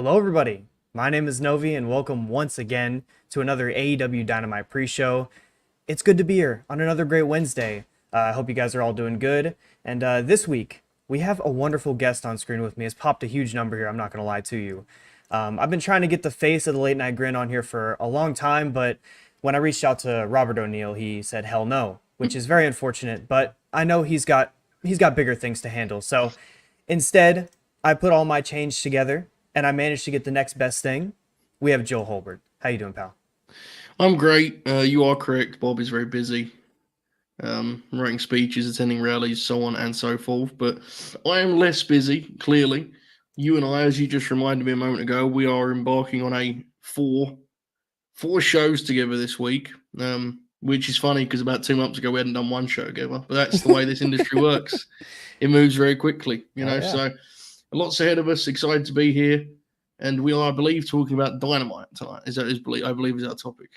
Hello, everybody. My name is Novi, and welcome once again to another AEW Dynamite pre-show. It's good to be here on another great Wednesday. I hope you guys are all doing good. And this week, we have a wonderful guest on screen with me. It's popped a huge number here, I'm not going to lie to you. I've been trying to get the face of the late night grin on here for a long time, but when I reached out to Robert O'Neill, he said hell no, which is very unfortunate, but I know he's got bigger things to handle. So instead, I put all my change together and I managed to get the next best thing. We have Joe Hulbert. How you doing, pal? I'm great. You are correct. Bob is very busy, writing speeches, attending rallies, so on and so forth. But I am less busy, clearly. You and I, as you just reminded me a moment ago, we are embarking on a four shows together this week, which is funny because about 2 months ago we hadn't done one show together. But that's the way this industry works. It moves very quickly, Oh, yeah. So lots ahead of us. Excited to be here. And we are, I believe, talking about Dynamite tonight. I believe is our topic.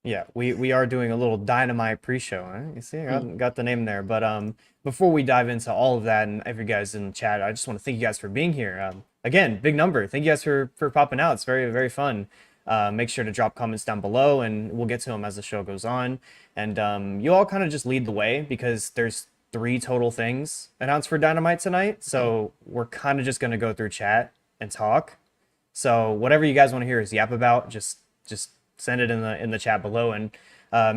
Yeah, we are doing a little Dynamite pre-show. Huh? You see, I got the name there. But before we dive into all of that and every guys in the chat, I just want to thank you guys for being here. Again, big number. Thank you guys for popping out. It's very, very fun. Make sure to drop comments down below, and we'll get to them as the show goes on. And you all kind of just lead the way because there's 3 total things announced for Dynamite tonight. So we're kind of just gonna go through chat and talk. So whatever you guys want to hear is yap about, just send it in the chat below, and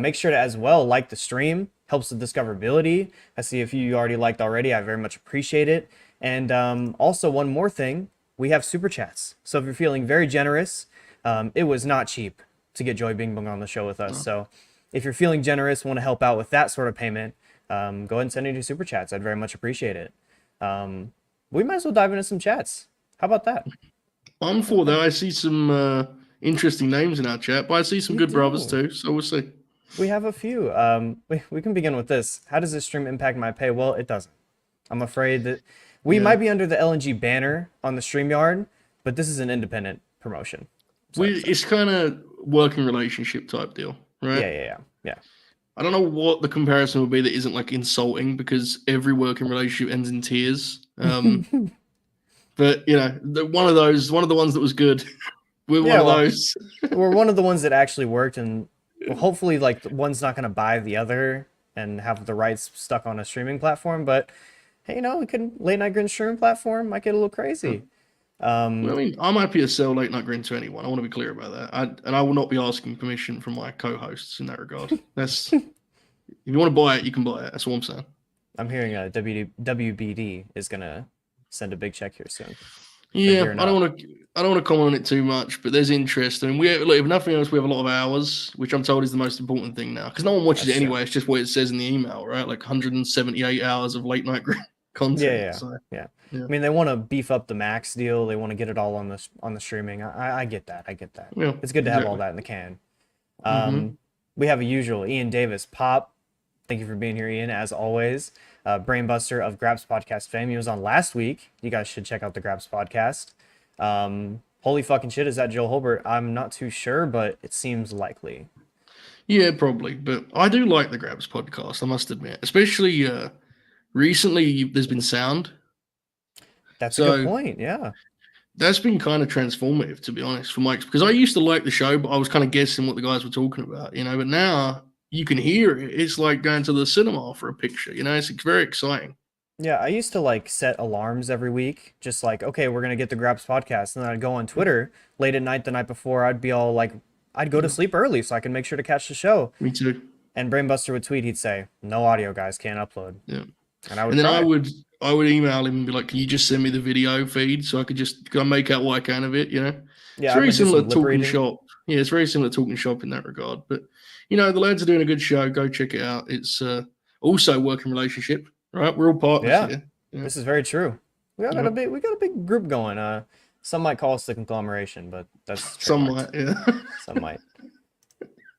make sure to as well like the stream. Helps with discoverability. I see a few you already liked already. I very much appreciate it. And also one more thing, we have super chats. So if you're feeling very generous, it was not cheap to get Joy Bing Bong on the show with us. So if you're feeling generous, want to help out with that sort of payment, go ahead and send in your super chats. I'd very much appreciate it. We might as well dive into some chats. How about that? I'm for that. I see some interesting names in our chat, but I see some We good brothers do. too. So we'll see. We have a few. We can begin with this. How does this stream impact my pay? Well, it doesn't. I'm afraid that we Yeah, might be under the LNG banner on the StreamYard, but this is an independent promotion. So it's kind of working relationship type deal, right? yeah. I don't know what the comparison would be that isn't like insulting because every working relationship ends in tears. But one of the ones that was good. We're one Yeah, of well, those. we're one of the ones that actually worked, and well, hopefully, like, one's not going to buy the other and have the rights stuck on a streaming platform. But hey, we could late night grin streaming platform might get a little crazy. I mean, I'm happy to sell late night grin to anyone. I want to be clear about that. And I will not be asking permission from my co-hosts in that regard. That's if you want to buy it, you can buy it. That's all I'm saying. I'm hearing WBD is gonna send a big check here soon. Been Yeah, gearing up. I don't want to comment on it too much, but there's interest. I mean, look, if nothing else, we have a lot of hours, which I'm told is the most important thing now, because no one watches That's it true. anyway. It's just what it says in the email, right? Like 178 hours of late night Yeah, content. yeah, So yeah. yeah, I mean, they want to beef up the Max deal. They want to get it all on the streaming. I get that. I get that. yeah, It's good to have all exactly. that in the can. Hmm. We have a usual Ian Davis pop. Thank you for being here, Ian, as always. Brainbuster of Grabs Podcast fame. He was on last week. You guys should check out the Grabs Podcast. Holy fucking shit, is that Joe Hulbert? I'm not too sure, but it seems likely. Yeah, probably. But I do like the Grabs podcast. I must admit, especially recently. There's been sound, That's a good so point. Yeah. that's been kind of transformative, to be honest, for Mike's because I used to like the show, but I was kind of guessing what the guys were talking about, But now you can hear it. It's like going to the cinema for a picture, It's very exciting. Yeah, I used to like set alarms every week, just like, okay, we're gonna get the Grabs podcast. And then I'd go on Twitter late at night the night before. I'd be all like, I'd go to Yeah, sleep early so I can make sure to catch the show. me too. And Brainbuster would tweet, he'd say, no audio, guys, can't upload. Yeah, And I would and then cry. I would email him and be like, "Can you just send me the video feed so I could just go make out what I can of it?" It's Yeah, I'm very gonna do similar some to lip Talking reading. Shop. Yeah, it's very similar to Talking Shop in that regard. But the lads are doing a good show. Go check it out. It's also working relationship, right? We're all partners Yeah, here. Yeah, this is very true. yeah. We got a big group going. Some might call us the Conglomeration, but that's Some trademarked. might, yeah. Some might.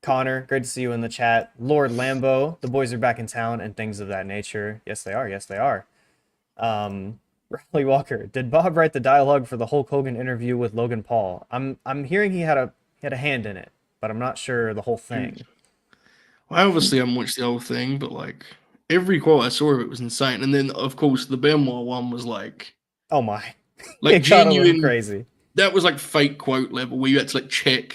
Connor, great to see you in the chat. Lord Lambo, the boys are back in town and things of that nature. Yes, they are. Yes, they are. Riley Walker, did Bob write the dialogue for the Hulk Hogan interview with Logan Paul? I'm hearing he had a hand in it, but I'm not sure the whole thing. I obviously haven't watched the whole thing, but like every quote I saw of it was insane. And then of course the Benoit one was like Oh my. like It got a little genuine crazy. that was like fake quote level where you had to like check,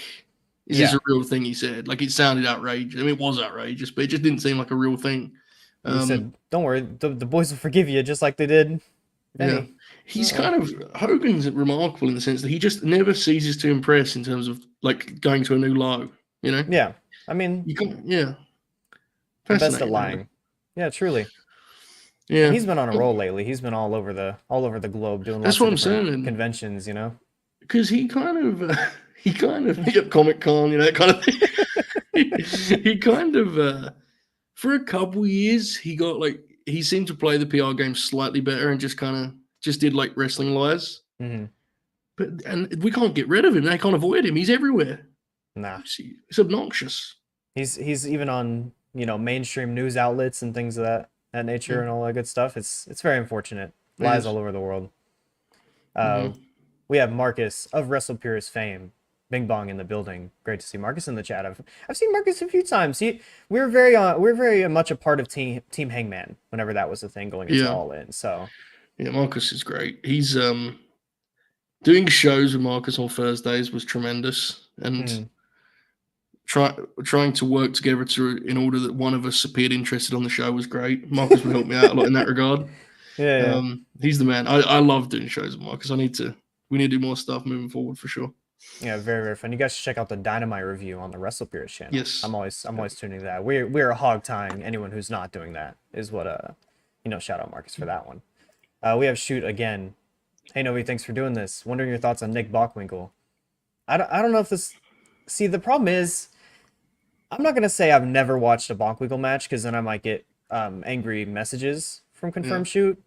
is this a real thing he said? Like it sounded outrageous. I mean, it was outrageous, but it just didn't seem like a real thing. He said, "Don't worry, the boys will forgive you, just like they did." Yeah, Hey, he's kind of Hogan's remarkable in the sense that he just never ceases to impress in terms of like going to a new low. You know? yeah. I mean, You can, yeah, the best at fascinating. lying. Really. Yeah, truly. Yeah, He's been on a roll lately. He's been all over the globe doing that's lots what of I'm different saying. conventions. Because he kind of yep, Comic Con, you know, that kind of thing. he kind of for a couple years he seemed to play the PR game slightly better and just did like wrestling lies. Mm-hmm. And we can't get rid of him. They can't avoid him. He's everywhere. Nah, It's obnoxious. he's even on mainstream news outlets and things of that nature and all that good stuff. It's very unfortunate. Lies all over the world. We have Marcus of Wrestle Purist fame, Bing Bong in the building. Great to see Marcus in the chat. I've seen Marcus a few times. We're very much a part of Team Hangman whenever that was a thing going into All In. So yeah, Marcus is great. He's doing shows with Marcus on Thursdays was tremendous, and trying to work together in order that one of us appeared interested on the show was great. Marcus would help me out a lot in that regard. Yeah. He's the man. I love doing shows with Marcus. We need to do more stuff moving forward for sure. Yeah, very, very fun. You guys should check out the Dynamite review on the Wrestle Purist channel. Yes. I'm always tuning to that. We're hog tying anyone who's not doing that is what shout out Marcus for that one. We have Shoot again. Hey Novi, thanks for doing this. Wondering your thoughts on Nick Bockwinkel. I don't know if this. See, the problem is, I'm not gonna say I've never watched a Bockwinkel match because then I might get angry messages from Confirmed Shoot.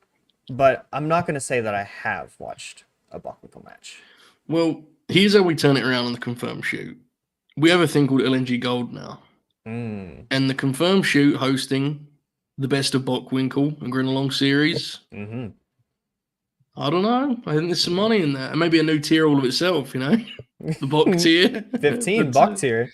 But I'm not gonna say that I have watched a Bockwinkel match. Well, here's how we turn it around on the Confirmed Shoot. We have a thing called LNG Gold now. And the Confirmed Shoot hosting the Best of Bockwinkel and Grin Along series. I don't know. I think there's some money in that. And maybe a new tier all of itself, you know? The Bock tier. 15 Bock tier.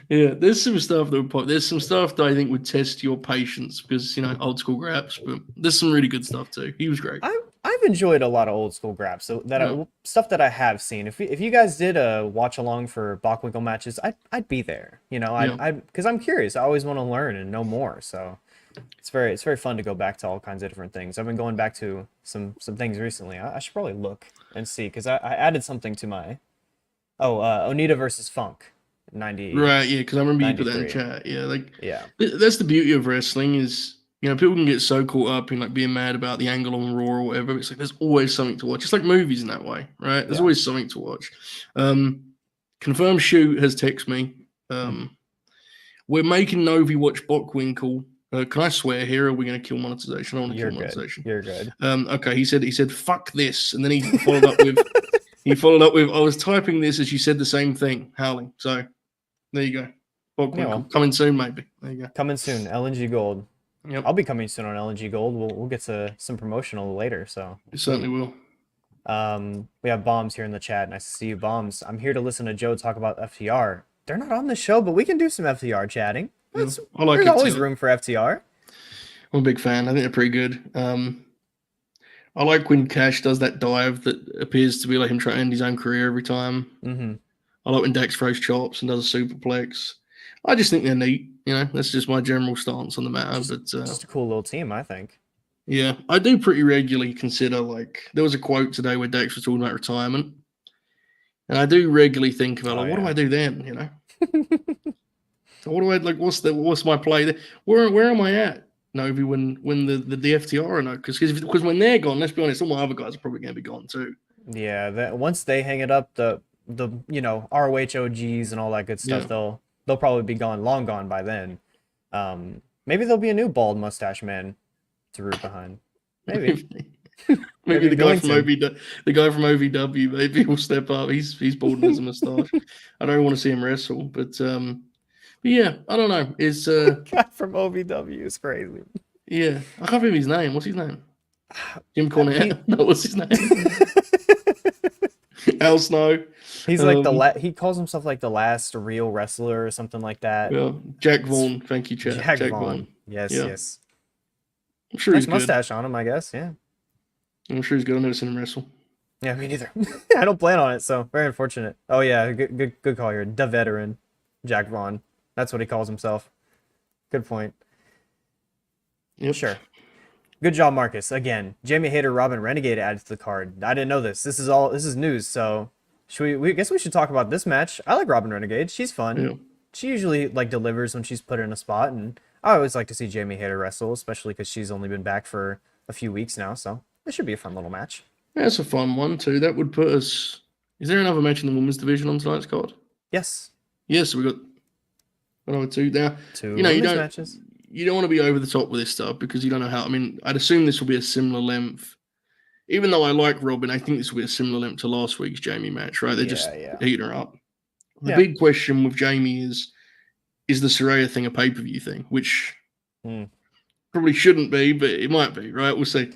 Yeah, there's some stuff that would pop. There's some stuff that I think would test your patience because, old school graps, but there's some really good stuff too. He was great. I've enjoyed a lot of old school graps, so stuff that I have seen. If you guys did a watch along for Bockwinkel matches, I'd be there. Because I'm curious. I always want to learn and know more. So it's very fun to go back to all kinds of different things. I've been going back to some things recently. I should probably look and see because I added something to my Onita versus Funk 90. Right, yeah, because I remember you put that in chat. Yeah, that's the beauty of wrestling is people can get so caught up in like being mad about the angle on Raw or whatever. It's like there's always something to watch. It's like movies in that way, right? There's always something to watch. Confirmed Shoot has texted me. We're making Novi watch Bockwinkel. Can I swear here? Or are we going to kill monetization? I don't want to kill monetization. You're good. Okay, he said fuck this, and then he followed up with I was typing this as you said the same thing, howling. So there you go. Bockwinkel coming soon, maybe. There you go. Coming soon. LNG Gold. Yep. I'll be coming soon on LNG Gold. We'll get to some promotional later. So you certainly will. We have Bombs here in the chat. Nice to see you, Bombs. I'm here to listen to Joe talk about FTR. They're not on the show, but we can do some FTR chatting. There's always room for FTR. I'm a big fan. I think they're pretty good. I like when Cash does that dive that appears to be like him trying to end his own career every time. I like when Dex throws chops and does a superplex. I just think they're neat. That's just my general stance on the matter. Just a cool little team, I think. Yeah, I do pretty regularly consider, like, there was a quote today where Dex was talking about retirement. And I do regularly think about, what do I do then, So what do I, like, what's my play there? Where am I at, Novi, when the DFTR are no? Because when they're gone, let's be honest, all my other guys are probably going to be gone too. Yeah, once they hang it up, the ROH OGs and all that good stuff, they'll probably be long gone by then. Maybe there'll be a new bald mustache man to root behind. Maybe. Maybe the guy from OVW maybe will step up. He's bald with a mustache. I don't want to see him wrestle, but yeah, I don't know. It's guy from OVW is crazy. Yeah, I can't remember his name. What's his name? Jim Cornette. No, what's his name? Al Snow. He's like he calls himself like the last real wrestler or something like that. Yeah, Jack Vaughn. Thank you, Jack Vaughn. Yes. I'm sure nice he's mustache on him, I guess. Yeah. I'm sure he's good. I've never seen him wrestle. Yeah, me neither. I don't plan on it, so very unfortunate. Oh yeah, good call here. The veteran, Jack Vaughn. That's what he calls himself. Good point. Yep. Sure. Good job, Marcus. Again, Jamie Hayter, Robin Renegade added to the card. I didn't know this. This is news. So, should we guess we should talk about this match. I like Robin Renegade. She's fun. Yeah. She usually like delivers when she's put in a spot, and I always like to see Jamie Hayter wrestle, especially because she's only been back for a few weeks now. So this should be a fun little match. That's a fun one too. That would put us. Is there another match in the women's division on tonight's card? Yes, Yes, we got another two now. two You women's don't matches. you don't want to be over the top with this stuff because you don't know how. I mean, I'd assume this will be a similar length. Even though I like Robin, I think this will be a similar length to last week's Jamie match, right? They're just Yeah. heating her up. The Yeah. big question with Jamie is the Saraya thing a pay-per-view thing, which probably shouldn't be, but it might be, right? We'll see.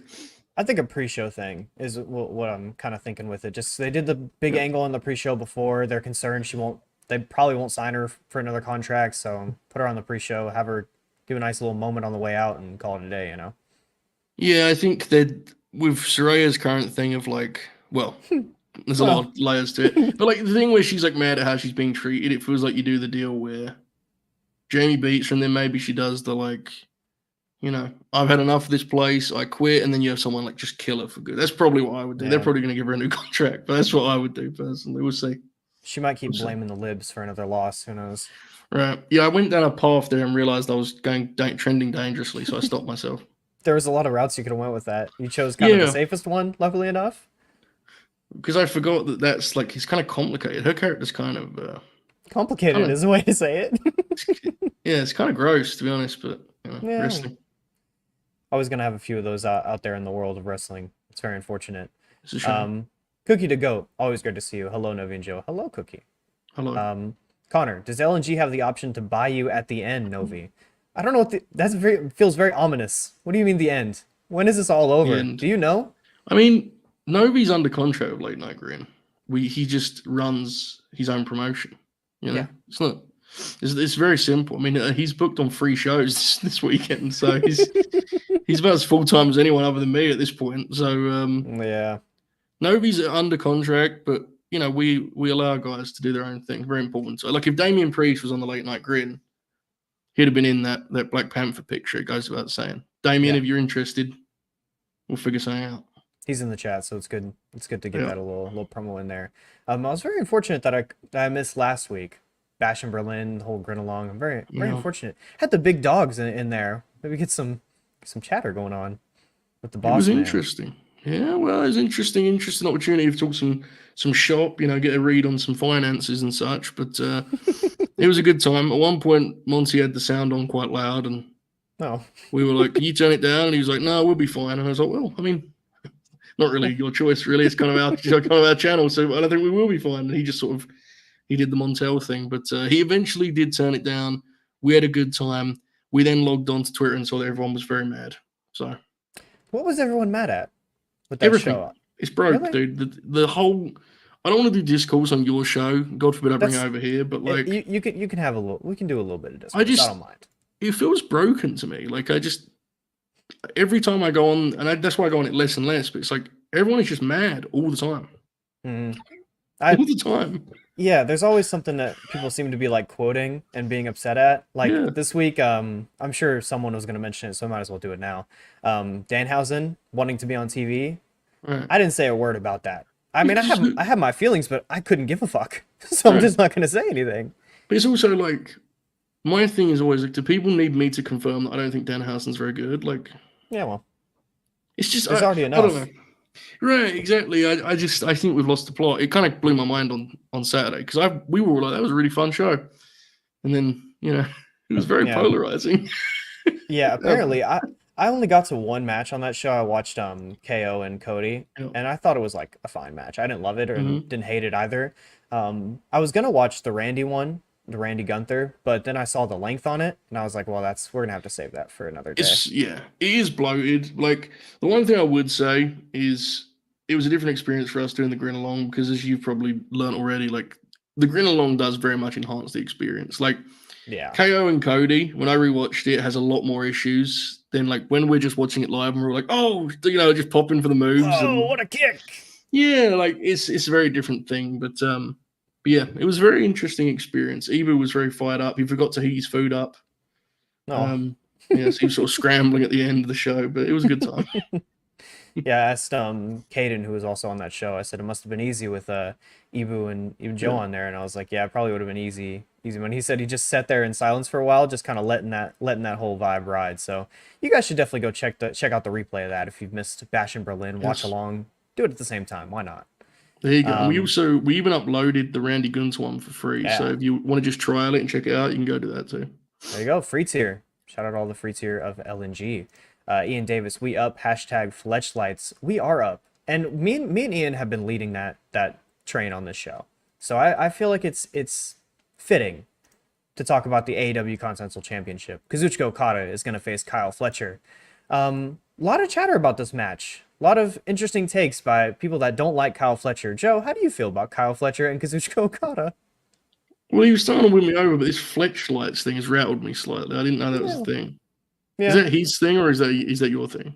I think a pre-show thing is what I'm kind of thinking with it. Just they did the big angle in the pre-show before. They're concerned they probably won't sign her for another contract. So put her on the pre-show, have her give a nice little moment on the way out, and call it a day. You know? Yeah, I think that with Saraya's current thing of like, well, there's a lot of layers to it, but like the thing where she's like mad at how she's being treated, it feels like you do the deal where Jamie beats her, and then maybe she does the like, I've had enough of this place, I quit, and then you have someone like just kill her for good. That's probably what I would do. Yeah. They're probably going to give her a new contract, but that's what I would do personally. We'll see. She might keep blaming the libs for another loss. Who knows? Right. Yeah, I went down a path there and realized I was trending dangerously, so I stopped myself. There was a lot of routes you could have went with that. You chose kind of the safest one, luckily enough. Because I forgot that's like, it's kind of complicated. Her character's kind of... complicated is a way to say it. Yeah, it's kind of gross, to be honest, but, wrestling. Always going to have a few of those out there in the world of wrestling. It's very unfortunate. It's a shame. Cookie to Goat, always good to see you. Hello, Novi and Joe. Hello, Cookie. Hello. Connor, does LNG have the option to buy you at the end, Novi? I don't know what feels very ominous. What do you mean the end? When is this all over? Do you know? I mean, Novi's under contract with Late Night Grin. He just runs his own promotion. Yeah. It's not. It's very simple. I mean, he's booked on 3 shows this weekend, so he's about as full time as anyone other than me at this point. So yeah, Novi's under contract, but we allow guys to do their own thing. Very important. So, like if Damian Priest was on the Late Night Grin, he'd have been in that Black Panther picture. It goes without saying. Damian, if you're interested, we'll figure something out. He's in the chat, so it's good. It's good to get that a little promo in there. I was very unfortunate that I missed last week. Bash in Berlin, the whole grin along. I'm very unfortunate. Had the big dogs in there. Maybe get some chatter going on with the boss. It was interesting. Yeah, well, it's interesting opportunity to talk some shop, get a read on some finances and such. But it was a good time. At one point, Monty had the sound on quite loud, and we were like, "Can you turn it down?" And he was like, "No, we'll be fine." And I was like, "Well, I mean, not really your choice, really. It's kind of our channel, so I don't think we will be fine." And he just he did the Montel thing, but he eventually did turn it down. We had a good time. We then logged on to Twitter and saw that everyone was very mad. So, what was everyone mad at with that everything? Show? It's broke, dude. The whole. I don't want to do discourse on your show. God forbid I bring it over here, but like you can have a little. We can do a little bit of discourse. I don't mind. It feels broken to me. Like every time I go on, and that's why I go on it less and less. But it's like everyone is just mad all the time. All the time. Yeah, there's always something that people seem to be like quoting and being upset at. Like this week, I'm sure someone was going to mention it, so I might as well do it now. Danhausen wanting to be on TV. Right. I didn't say a word about that. I mean, I have my feelings, but I couldn't give a fuck, so I'm just not going to say anything. But it's also like my thing is always like, do people need me to confirm that I don't think Danhausen's very good? Like, yeah, well, it's just there's already enough. I don't know. Right, exactly. I think we've lost the plot. It kind of blew my mind on Saturday because we were like, that was a really fun show, and then it was very polarizing. Yeah, apparently I only got to one match on that show. I watched KO and Cody, and I thought it was like a fine match. I didn't love it or didn't hate it either. I was gonna watch the Randy one, the Randy Gunther, but then I saw the length on it, and I was like, well, we're gonna have to save that for another day. It is bloated. Like the one thing I would say is it was a different experience for us doing the Grin Along because, as you've probably learned already, like the Grin Along does very much enhance the experience. Like KO and Cody, when I rewatched it, has a lot more issues than like when we're just watching it live and we're like, oh, just popping for the moves. Oh, what a kick! Yeah, like it's a very different thing, but yeah, it was a very interesting experience. Ibu was very fired up. He forgot to heat his food up. No. Um, yeah, so he was sort of scrambling at the end of the show, but it was a good time. Yeah, I asked Caden, who was also on that show. I said it must have been easy with Ibu and even Joe Yeah, on there, and I was like, yeah, it probably would have been easy. When he said he just sat there in silence for a while, just kind of letting that whole vibe ride. So you guys should definitely go check out the replay of that if you've missed Bash in Berlin. Watch yes. along, do it at the same time. Why not? There you go. And Um, we even uploaded the Randy Guns one for free. So yeah, if you want to just trial it and check it out, you can go do that too. there you go, free tier. Shout out all the free tier of LNG. Ian Davis, we up. Hashtag Fletchlights, we are up. And me and Ian have been leading that train on this show. So I feel like it's fitting to talk about the AEW Continental Championship. Kazuchika Okada is going to face Kyle Fletcher. A lot of chatter about this match. A lot of interesting takes by people that don't like Kyle Fletcher. Joe, how do you feel about Kyle Fletcher and Kazuchika Okada? Well, he was starting to win me over, but this Fletch Lights thing has rattled me slightly. I didn't know that was a Yeah. thing. Is Yeah. that his thing or is that your thing?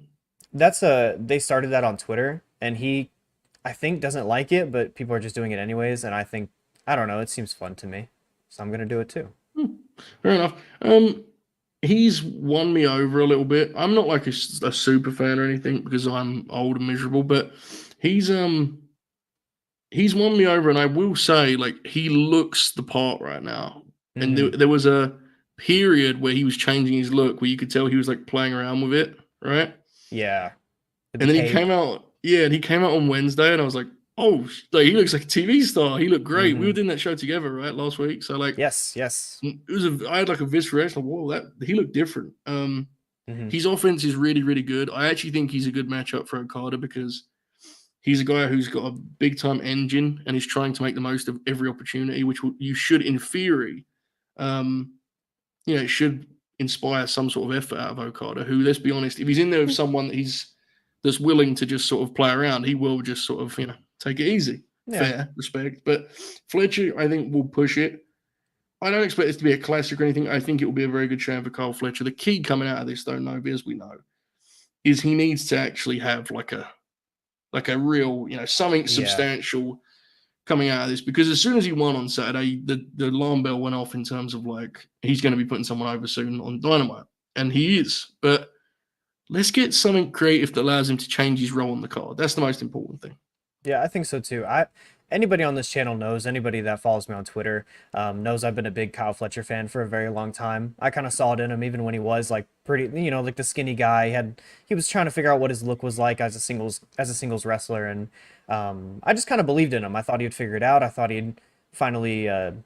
They started that on Twitter and he I think doesn't like it, but people are just doing it anyways, and I don't know, it seems fun to me. So I'm gonna do it too. Hmm, fair enough. He's won me over a little bit. I'm not like a super fan or anything because I'm old and miserable, but he's um he's won me over, and I will say, like, he looks the part right now. And Hmm. there was a period where he was changing his look, where you could tell he was like playing around with it, right? Yeah. With the And then he cape. came out, yeah, and he came out on Wednesday, and I was like, oh, like, he looks like a TV star. He looked great. We were Hmm. doing that show together, right, last week. So like, Yes, yes. I had like a visceral reaction, like, whoa, that he looked different. Hmm. His offense is really, really good. I actually think he's a good matchup for Okada because he's a guy who's got a big time engine and is trying to make the most of every opportunity, which you should, in theory, um, it should inspire some sort of effort out of Okada. Who, let's be honest, if he's in there with someone that's willing to just sort of play around, he will just sort of take it easy, Yeah. fair, respect. But Fletcher, I think, will push it. I don't expect this to be a classic or anything. I think it will be a very good show for Kyle Fletcher. The key coming out of this, though, Novi, as we know, is he needs to actually have like a real, something Yeah. substantial coming out of this. Because as soon as he won on Saturday, the alarm bell went off in terms of like he's going to be putting someone over soon on Dynamite, and he is. But let's get something creative that allows him to change his role on the card. That's the most important thing. Yeah, I think so too. Anybody on this channel knows, anybody that follows me on Twitter, knows I've been a big Kyle Fletcher fan for a very long time. I kind of saw it in him even when he was like pretty, like the skinny guy. He was trying to figure out what his look was like as a singles wrestler, and I just kind of believed in him. I thought he'd figure it out. I thought finally it'd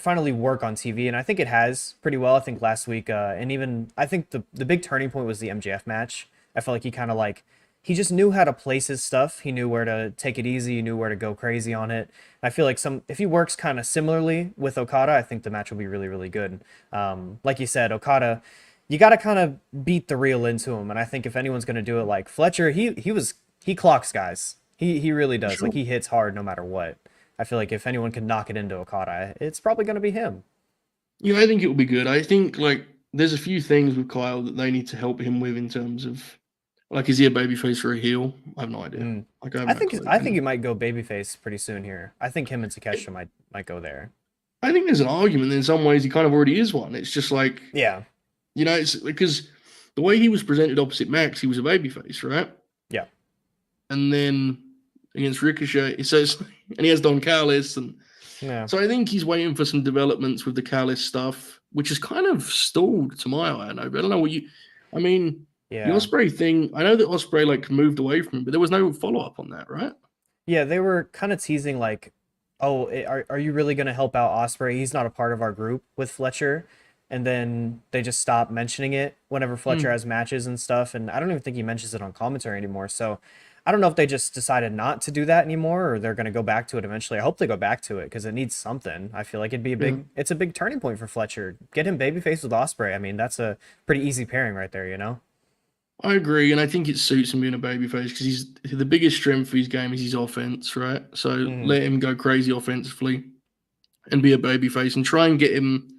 finally work on TV, and I think it has pretty well. I think last week, and even I think the big turning point was the MJF match. I felt like he kind of like he just knew how to place his stuff. He knew where to take it easy. He knew where to go crazy on it. I feel like if he works kind of similarly with Okada, I think the match will be really, really good. Like you said, Okada, you got to kind of beat the real into him. And I think if anyone's going to do it like Fletcher, he clocks guys. He really does. Like Sure. he hits hard no matter what. I feel like if anyone can knock it into Okada, it's probably going to be him. I think it will be good. I think like there's a few things with Kyle that they need to help him with in terms of like, is he a babyface or a heel? I have no idea. Mm. Like, I have I no think clue. I think he might go babyface pretty soon here. I think him and Takeshita might go there. I think there's an argument that in some ways he kind of already is one. It's just like, Yeah. it's because the way he was presented opposite Max, he was a babyface, right? Yeah. And then against Ricochet, he says, and he has Don Callis. And Yeah. so I think he's waiting for some developments with the Callis stuff, which is kind of stalled to my eye. I know, but I don't know I mean, the Yeah. Osprey thing, I know that Osprey like moved away from him, but there was no follow up on that, right? Yeah, they were kind of teasing like, "Oh, are you really going to help out Osprey? He's not a part of our group with Fletcher." And then they just stop mentioning it whenever Fletcher Hmm. has matches and stuff, and I don't even think he mentions it on commentary anymore. So, I don't know if they just decided not to do that anymore or they're going to go back to it eventually. I hope they go back to it because it needs something. I feel like Yeah. it's a big turning point for Fletcher. Get him babyface with Osprey. I mean, that's a pretty easy pairing right there, you know? I agree, and I think it suits him being a babyface because he's the biggest strength of his game is his offense, right? So Mhm. let him go crazy offensively and be a babyface and try and get him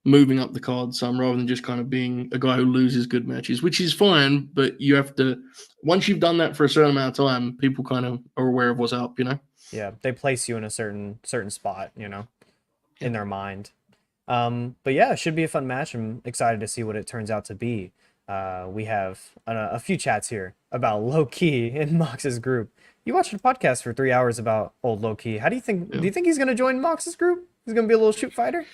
moving up the card some rather than just kind of being a guy who loses good matches, which is fine. But you have to, once you've done that for a certain amount of time, people kind of are aware of what's up, you know? Yeah, they place you in a certain spot, in their mind. But yeah, it should be a fun match. I'm excited to see what it turns out to be. We have a few chats here about Low Key in Mox's group. You watched a podcast for 3 hours about old Low Key. How do you think? Yeah. Do you think he's gonna join Mox's group? He's gonna be a little shoot fighter.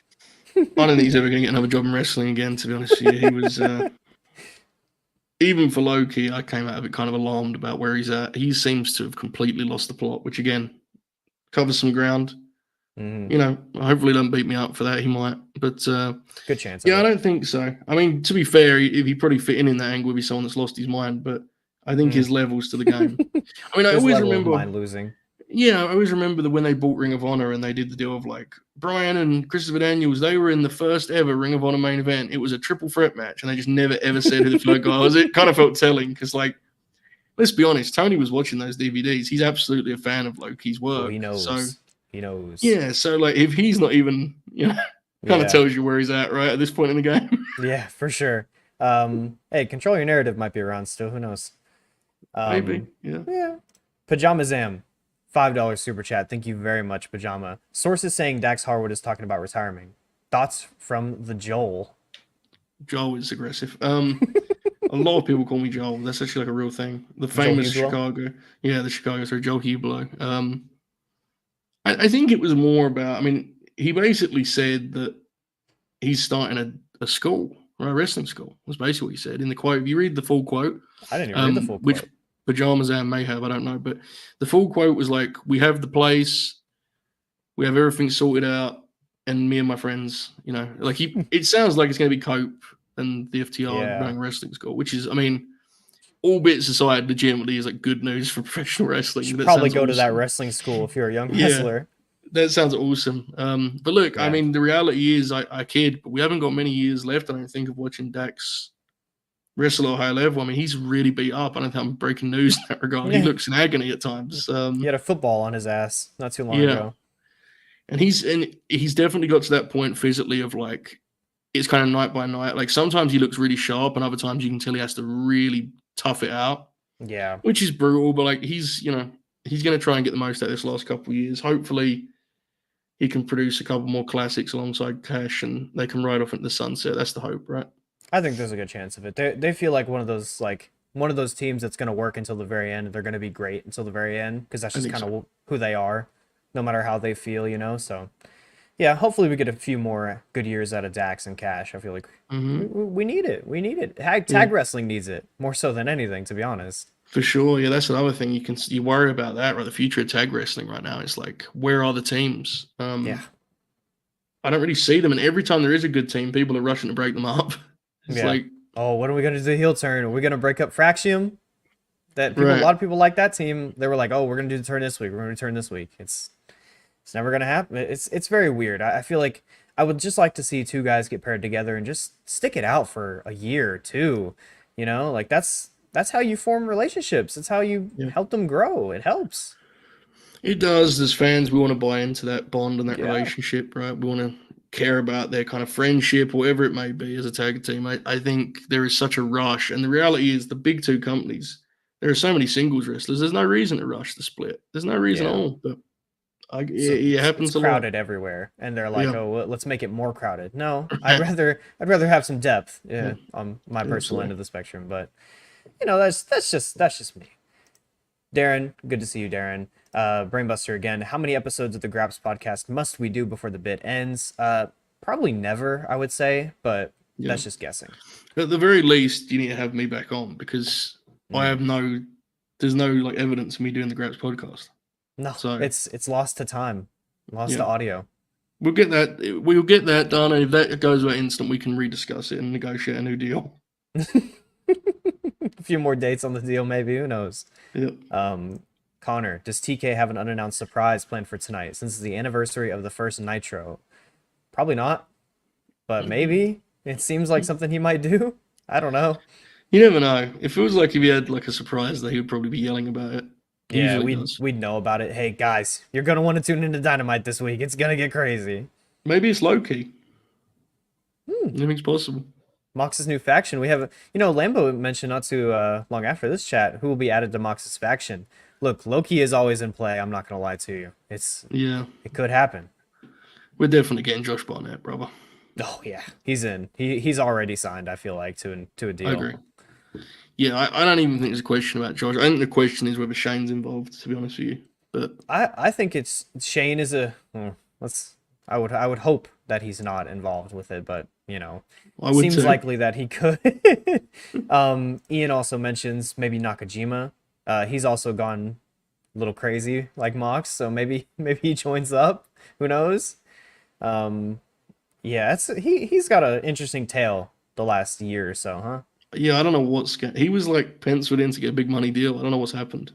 I don't think he's ever going to get another job in wrestling again, to be honest with you. He was, even for Low Key, I came out of it kind of alarmed about where he's at. He seems to have completely lost the plot, which again, covers some ground. Hopefully don't beat me up for that. He might, but good chance. Yeah, I don't think so. I mean, to be fair, if he probably fit in that angle, would be someone that's lost his mind. But I think his levels to the game. I mean, I always remember mind losing. Yeah, I always remember that when they bought Ring of Honor and they did the deal of like Brian and Christopher Daniels, they were in the first ever Ring of Honor main event. It was a triple threat match, and they just never ever said who the third guy was. It kind of felt telling because, like, let's be honest, Tony was watching those DVDs. He's absolutely a fan of Low Key's work. Well, he knows. So, he knows. Yeah, so like if he's not even, kind of tells you where he's at right at this point in the game. Yeah, for sure. Hey, Control Your Narrative might be around still. Who knows? Maybe. Yeah. Yeah. Pajama Zam, $5 super chat. Thank you very much, Pajama. Sources saying Dax Harwood is talking about retiring. Thoughts from the Joel? Joel is aggressive. A lot of people call me Joel. That's actually like a real thing. The famous Chicago. Yeah, the Chicago. Sorry, Joel Hublot. I think it was more about, I mean, he basically said that he's starting a school, right? A wrestling school. Was basically what he said in the quote. If you read the full quote. I didn't even read the full quote. Which Pajama Zam may have, I don't know. But the full quote was like, we have the place, we have everything sorted out, and me and my friends, like it sounds like it's going to be Cope and the FTR running wrestling school, which is, I mean, all bits aside, legitimately is like good news for professional wrestling. You should probably go to that wrestling school if you're a young wrestler. That sounds awesome. But look, I mean, the reality is I kid, but we haven't got many years left, I don't think, of watching Dax wrestle at a high level. I mean, he's really beat up. I don't think I'm breaking news in that regard. He looks in agony at times. He had a football on his ass not too long ago. And he's definitely got to that point physically of like, it's kind of night by night. Like sometimes he looks really sharp, and other times you can tell he has to really tough it out. Yeah. Which is brutal, but like he's going to try and get the most out of this last couple of years. Hopefully he can produce a couple more classics alongside Cash and they can ride off into the sunset. That's the hope, right? I think there's a good chance of it. They feel like one of those teams that's going to work until the very end. They're going to be great until the very end because that's just kind of who they are, no matter how they feel, So, yeah, hopefully we get a few more good years out of Dax and Cash. I feel like we need it. We need it. Tag wrestling needs it more so than anything, to be honest. For sure. Yeah, that's another thing you worry about that, right? The future of tag wrestling right now is like, where are the teams? I don't really see them. And every time there is a good team, people are rushing to break them up. It's like, oh, what are we going to do heel turn? Are we going to break up Fraxium? A lot of people like that team. They were like, oh, we're going to do the turn this week. We're going to turn this week. It's never going to happen. It's very weird. I feel like I would just like to see two guys get paired together and just stick it out for a year or two. Like that's how you form relationships. It's how you help them grow. It helps. It does. As fans, we want to buy into that bond and that relationship, right? We want to care about their kind of friendship, whatever it may be as a tag team. I think there is such a rush. And the reality is the big two companies, there are so many singles wrestlers. There's no reason to rush the split. There's no reason at all. But it happens it's crowded everywhere. And they're like, oh, well, let's make it more crowded. No, I'd rather have some depth on my personal end of the spectrum. But, that's just me. Darren, good to see you, Darren. Brainbuster again. How many episodes of the Graps podcast must we do before the bit ends? Probably never, I would say, but that's just guessing. At the very least, you need to have me back on because there's no like evidence of me doing the Graps podcast. No, so it's lost to time, lost to audio. We'll get that done, and if that goes away instant, we can rediscuss it and negotiate a new deal. A few more dates on the deal, maybe. Who knows? Yep. Connor, does TK have an unannounced surprise planned for tonight since it's the anniversary of the first Nitro? Probably not, but maybe. It seems like something he might do. I don't know. You never know. It feels like if he had like a surprise that he would probably be yelling about it. Yeah, we'd know about it. Hey, guys, you're going to want to tune into Dynamite this week. It's going to get crazy. Maybe it's low-key. Anything's possible. Mox's new faction. We have, Lambo mentioned not too long after this chat who will be added to Mox's faction. Look, Loki is always in play. I'm not gonna lie to you. Yeah, It could happen. we're definitely getting Josh Barnett, brother. Oh yeah, he's in. He's already signed. I feel like to a deal. I agree. Yeah, I don't even think there's a question about Josh. I think the question is whether Shane's involved. To be honest with you, but I think it's Shane is a. I would hope that he's not involved with it, but I would seems too. likely that he could. Ian also mentions maybe Nakajima. He's also gone a little crazy like Mox, so maybe he joins up. Who knows? Yeah, he's got an interesting tale the last year or so, huh? Yeah, I don't know he was like penciled in to get a big money deal. I don't know what's happened.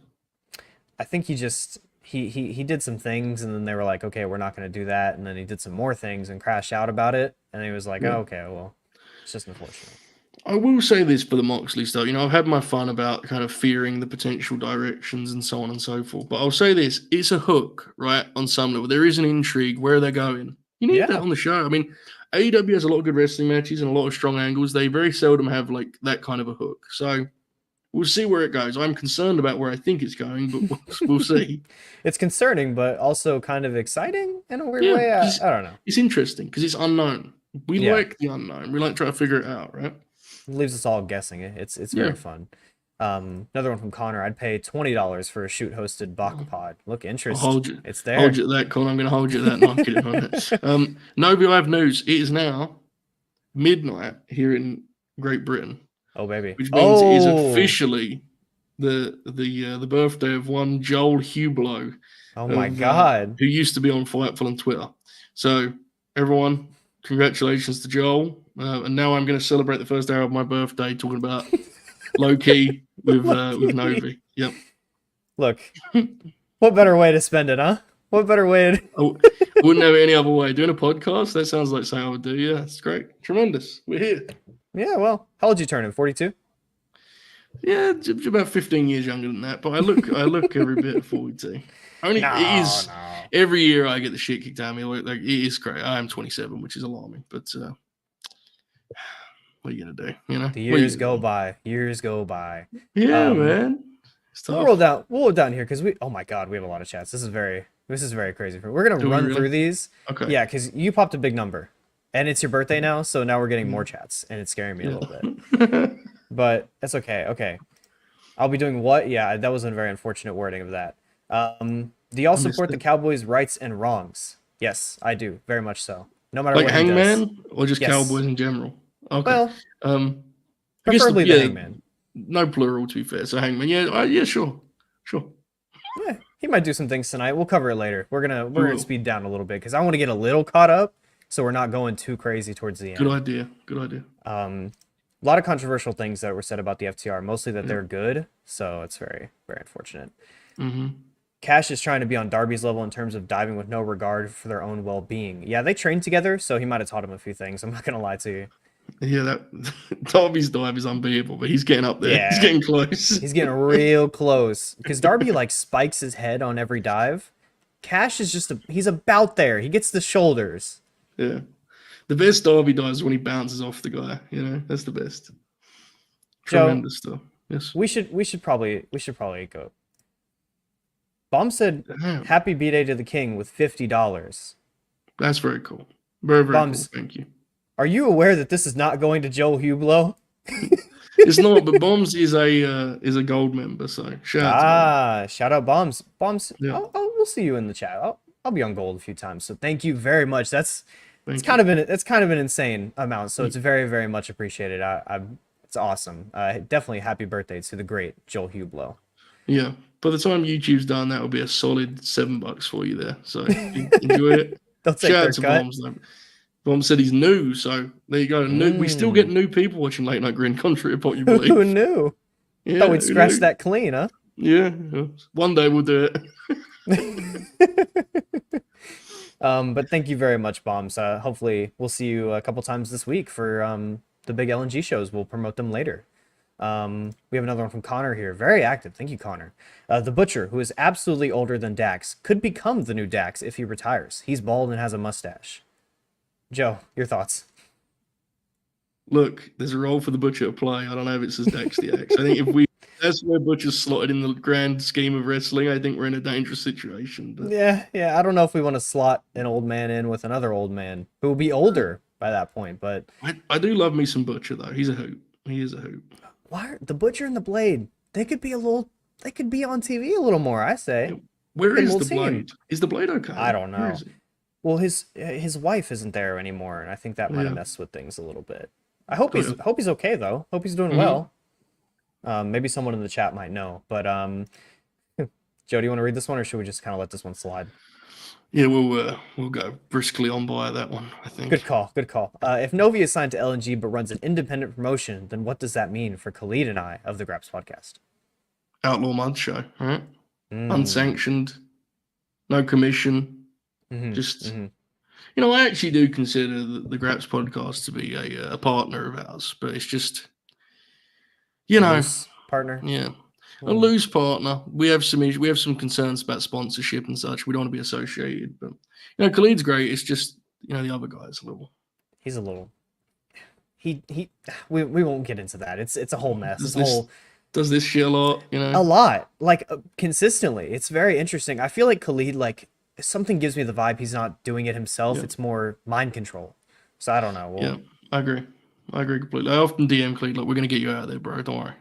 I think he just he did some things and then they were like, okay, we're not going to do that, and then he did some more things and crashed out about it, and he was like, Yeah. oh, okay, well, it's just unfortunate. I will say this for the Moxley stuff. I've had my fun about kind of fearing the potential directions and so on and so forth. But I'll say this: it's a hook, right? On some level, there is an intrigue. Where they're going, you need that on the show. I mean, AEW has a lot of good wrestling matches and a lot of strong angles. They very seldom have like that kind of a hook. So we'll see where it goes. I'm concerned about where I think it's going, but we'll see. It's concerning, but also kind of exciting in a weird way. I don't know. It's interesting because it's unknown. We like the unknown. We like trying to figure it out, right? It leaves us all guessing. It's very fun. Another one from Connor. I'd pay $20 for a shoot hosted Bach pod. Look, interest. It's there. Hold you to that, Connor. I'm going to hold you to that. No, I'm kidding on it. Novi, I have news. It is now midnight here in Great Britain. Oh baby! Which means it is officially the birthday of one Joel Hublot. Oh my god! Who used to be on Fightful on Twitter. So everyone, congratulations to Joel. And now I'm going to celebrate the first hour of my birthday talking about low key with Novi. Yep. Look, what better way to spend it, huh? What better way? I wouldn't have it any other way. Doing a podcast, that sounds like something I would do. Yeah, it's great. Tremendous. We're here. Yeah, well, how old you turning? 42? Yeah, about 15 years younger than that. But I look every bit of 42. Every year I get the shit kicked out of me. Like, it is great. I am 27, which is alarming. But what are you gonna do? The years go by. Years go by. Yeah, man. We'll roll down here because oh my god, we have a lot of chats. This is very crazy. We're gonna run through these. Okay. Yeah, because you popped a big number, and it's your birthday now, so now we're getting more chats, and it's scaring me a little bit. But that's okay. Okay, I'll be doing what? Yeah, that was a very unfortunate wording of that. Do y'all support the Cowboys' rights and wrongs? Yes, I do, very much so. No matter what he does. Hangman or just Cowboys in general. Okay. Well, I guess preferably the Hangman. No plural, to be fair. So Hangman, yeah, sure. Yeah, he might do some things tonight. We'll cover it later. We're gonna speed down a little bit because I want to get a little caught up, so we're not going too crazy towards the end. Good idea. A lot of controversial things that were said about the FTR, mostly that they're good, so it's very, very unfortunate. Mm-hmm. Cash is trying to be on Darby's level in terms of diving with no regard for their own well-being. Yeah, they trained together, so he might have taught him a few things. I'm not gonna lie to you. Yeah, that Darby's dive is unbeatable, but he's getting up there. Yeah. He's getting close. He's getting real close because Darby like spikes his head on every dive. Cash is he's about there. He gets the shoulders. Yeah, the best Darby dives when he bounces off the guy. That's the best. Tremendous stuff. Yes, we should probably go. Bomb said, "Happy B-Day to the King" with $50. That's very cool. Very, very cool. Thank you. Are you aware that this is not going to Joel Hublot? It's not, but Bombs is a gold member, so shout out Bombs. Bombs, yeah. we'll see you in the chat. I'll be on gold a few times, so thank you very much. It's kind of an insane amount, so it's very, very much appreciated. It's awesome. Definitely happy birthday to the great Joel Hublot. Yeah, by the time YouTube's done, that will be a solid $7 for you there. So enjoy it. Don't say shout out to Bombs though. Bomb said he's new, so there you go. We still get new people watching Late Night Grin, contrary to what you believe. Who knew? Yeah, thought we'd scratch that clean, huh? Yeah. One day we'll do it. But thank you very much, Bombs. Hopefully we'll see you a couple times this week for the big LNG shows. We'll promote them later. We have another one from Connor here. Very active. Thank you, Connor. The Butcher, who is absolutely older than Dax, could become the new Dax if he retires. He's bald and has a mustache. Joe, your thoughts? look, there's a role for the Butcher to play. I don't know if it's as Dex the X. I think if that's where Butcher's slotted in the grand scheme of wrestling, I think we're in a dangerous situation. But Yeah. I don't know if we want to slot an old man in with another old man who will be older by that point, but I do love me some Butcher though. He's a hoot. He is a hoot. why the Butcher and the Blade? They could be they could be on TV a little more, I say. Yeah. Where Good is little the team. Blade? Is the Blade okay? I don't Where know. is he? Well, his wife isn't there anymore, and I think that might have Yeah. messed with things a little bit. Got it. Hope he's okay though. Hope he's doing Mhm. well. Maybe someone in the chat might know, but Joe, do you want to read this one, or should we just kind of let this one slide? Yeah, we'll go briskly on by that one, I think. Good call. Good call. If Novi is signed to LNG but runs an independent promotion, then what does that mean for Khalid and I of the Graps podcast? Outlaw Mud Show, right? Mm. Unsanctioned, no commission. Just I actually do consider the Graps podcast to be a partner of ours, but it's just Loose partner. yeah, a loose partner. We have some concerns about sponsorship and such. We don't want to be associated, but Khalid's great. It's just the other guy's a little. He's a little. We won't get into that. It's a whole mess. Does this shit a lot, A lot, like consistently. It's very interesting. I feel like Khalid, like something gives me the vibe he's not doing it himself. Yeah. It's more mind control. So I don't know. Yeah, I agree. I agree completely. I often DM Khalid, like, we're gonna get you out of there, bro. Don't worry.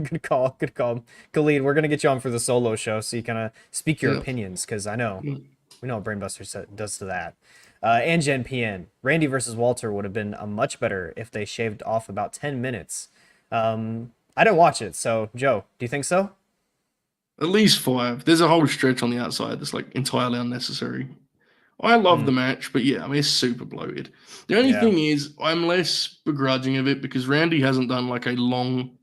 Good call. Good call. Khalid, we're gonna get you on for the solo show so you kind of speak your Yeah. opinions, because I know Yeah. we know what Brainbuster does to that. And Gen PN, Randy versus Walter would have been a much better if they shaved off about 10 minutes. I didn't watch it, so Joe, do you think so? At least 5. There's a whole stretch on the outside that's like entirely unnecessary. I love the match, but yeah, I mean, it's super bloated. The only thing is, I'm less begrudging of it because Randy hasn't done like a long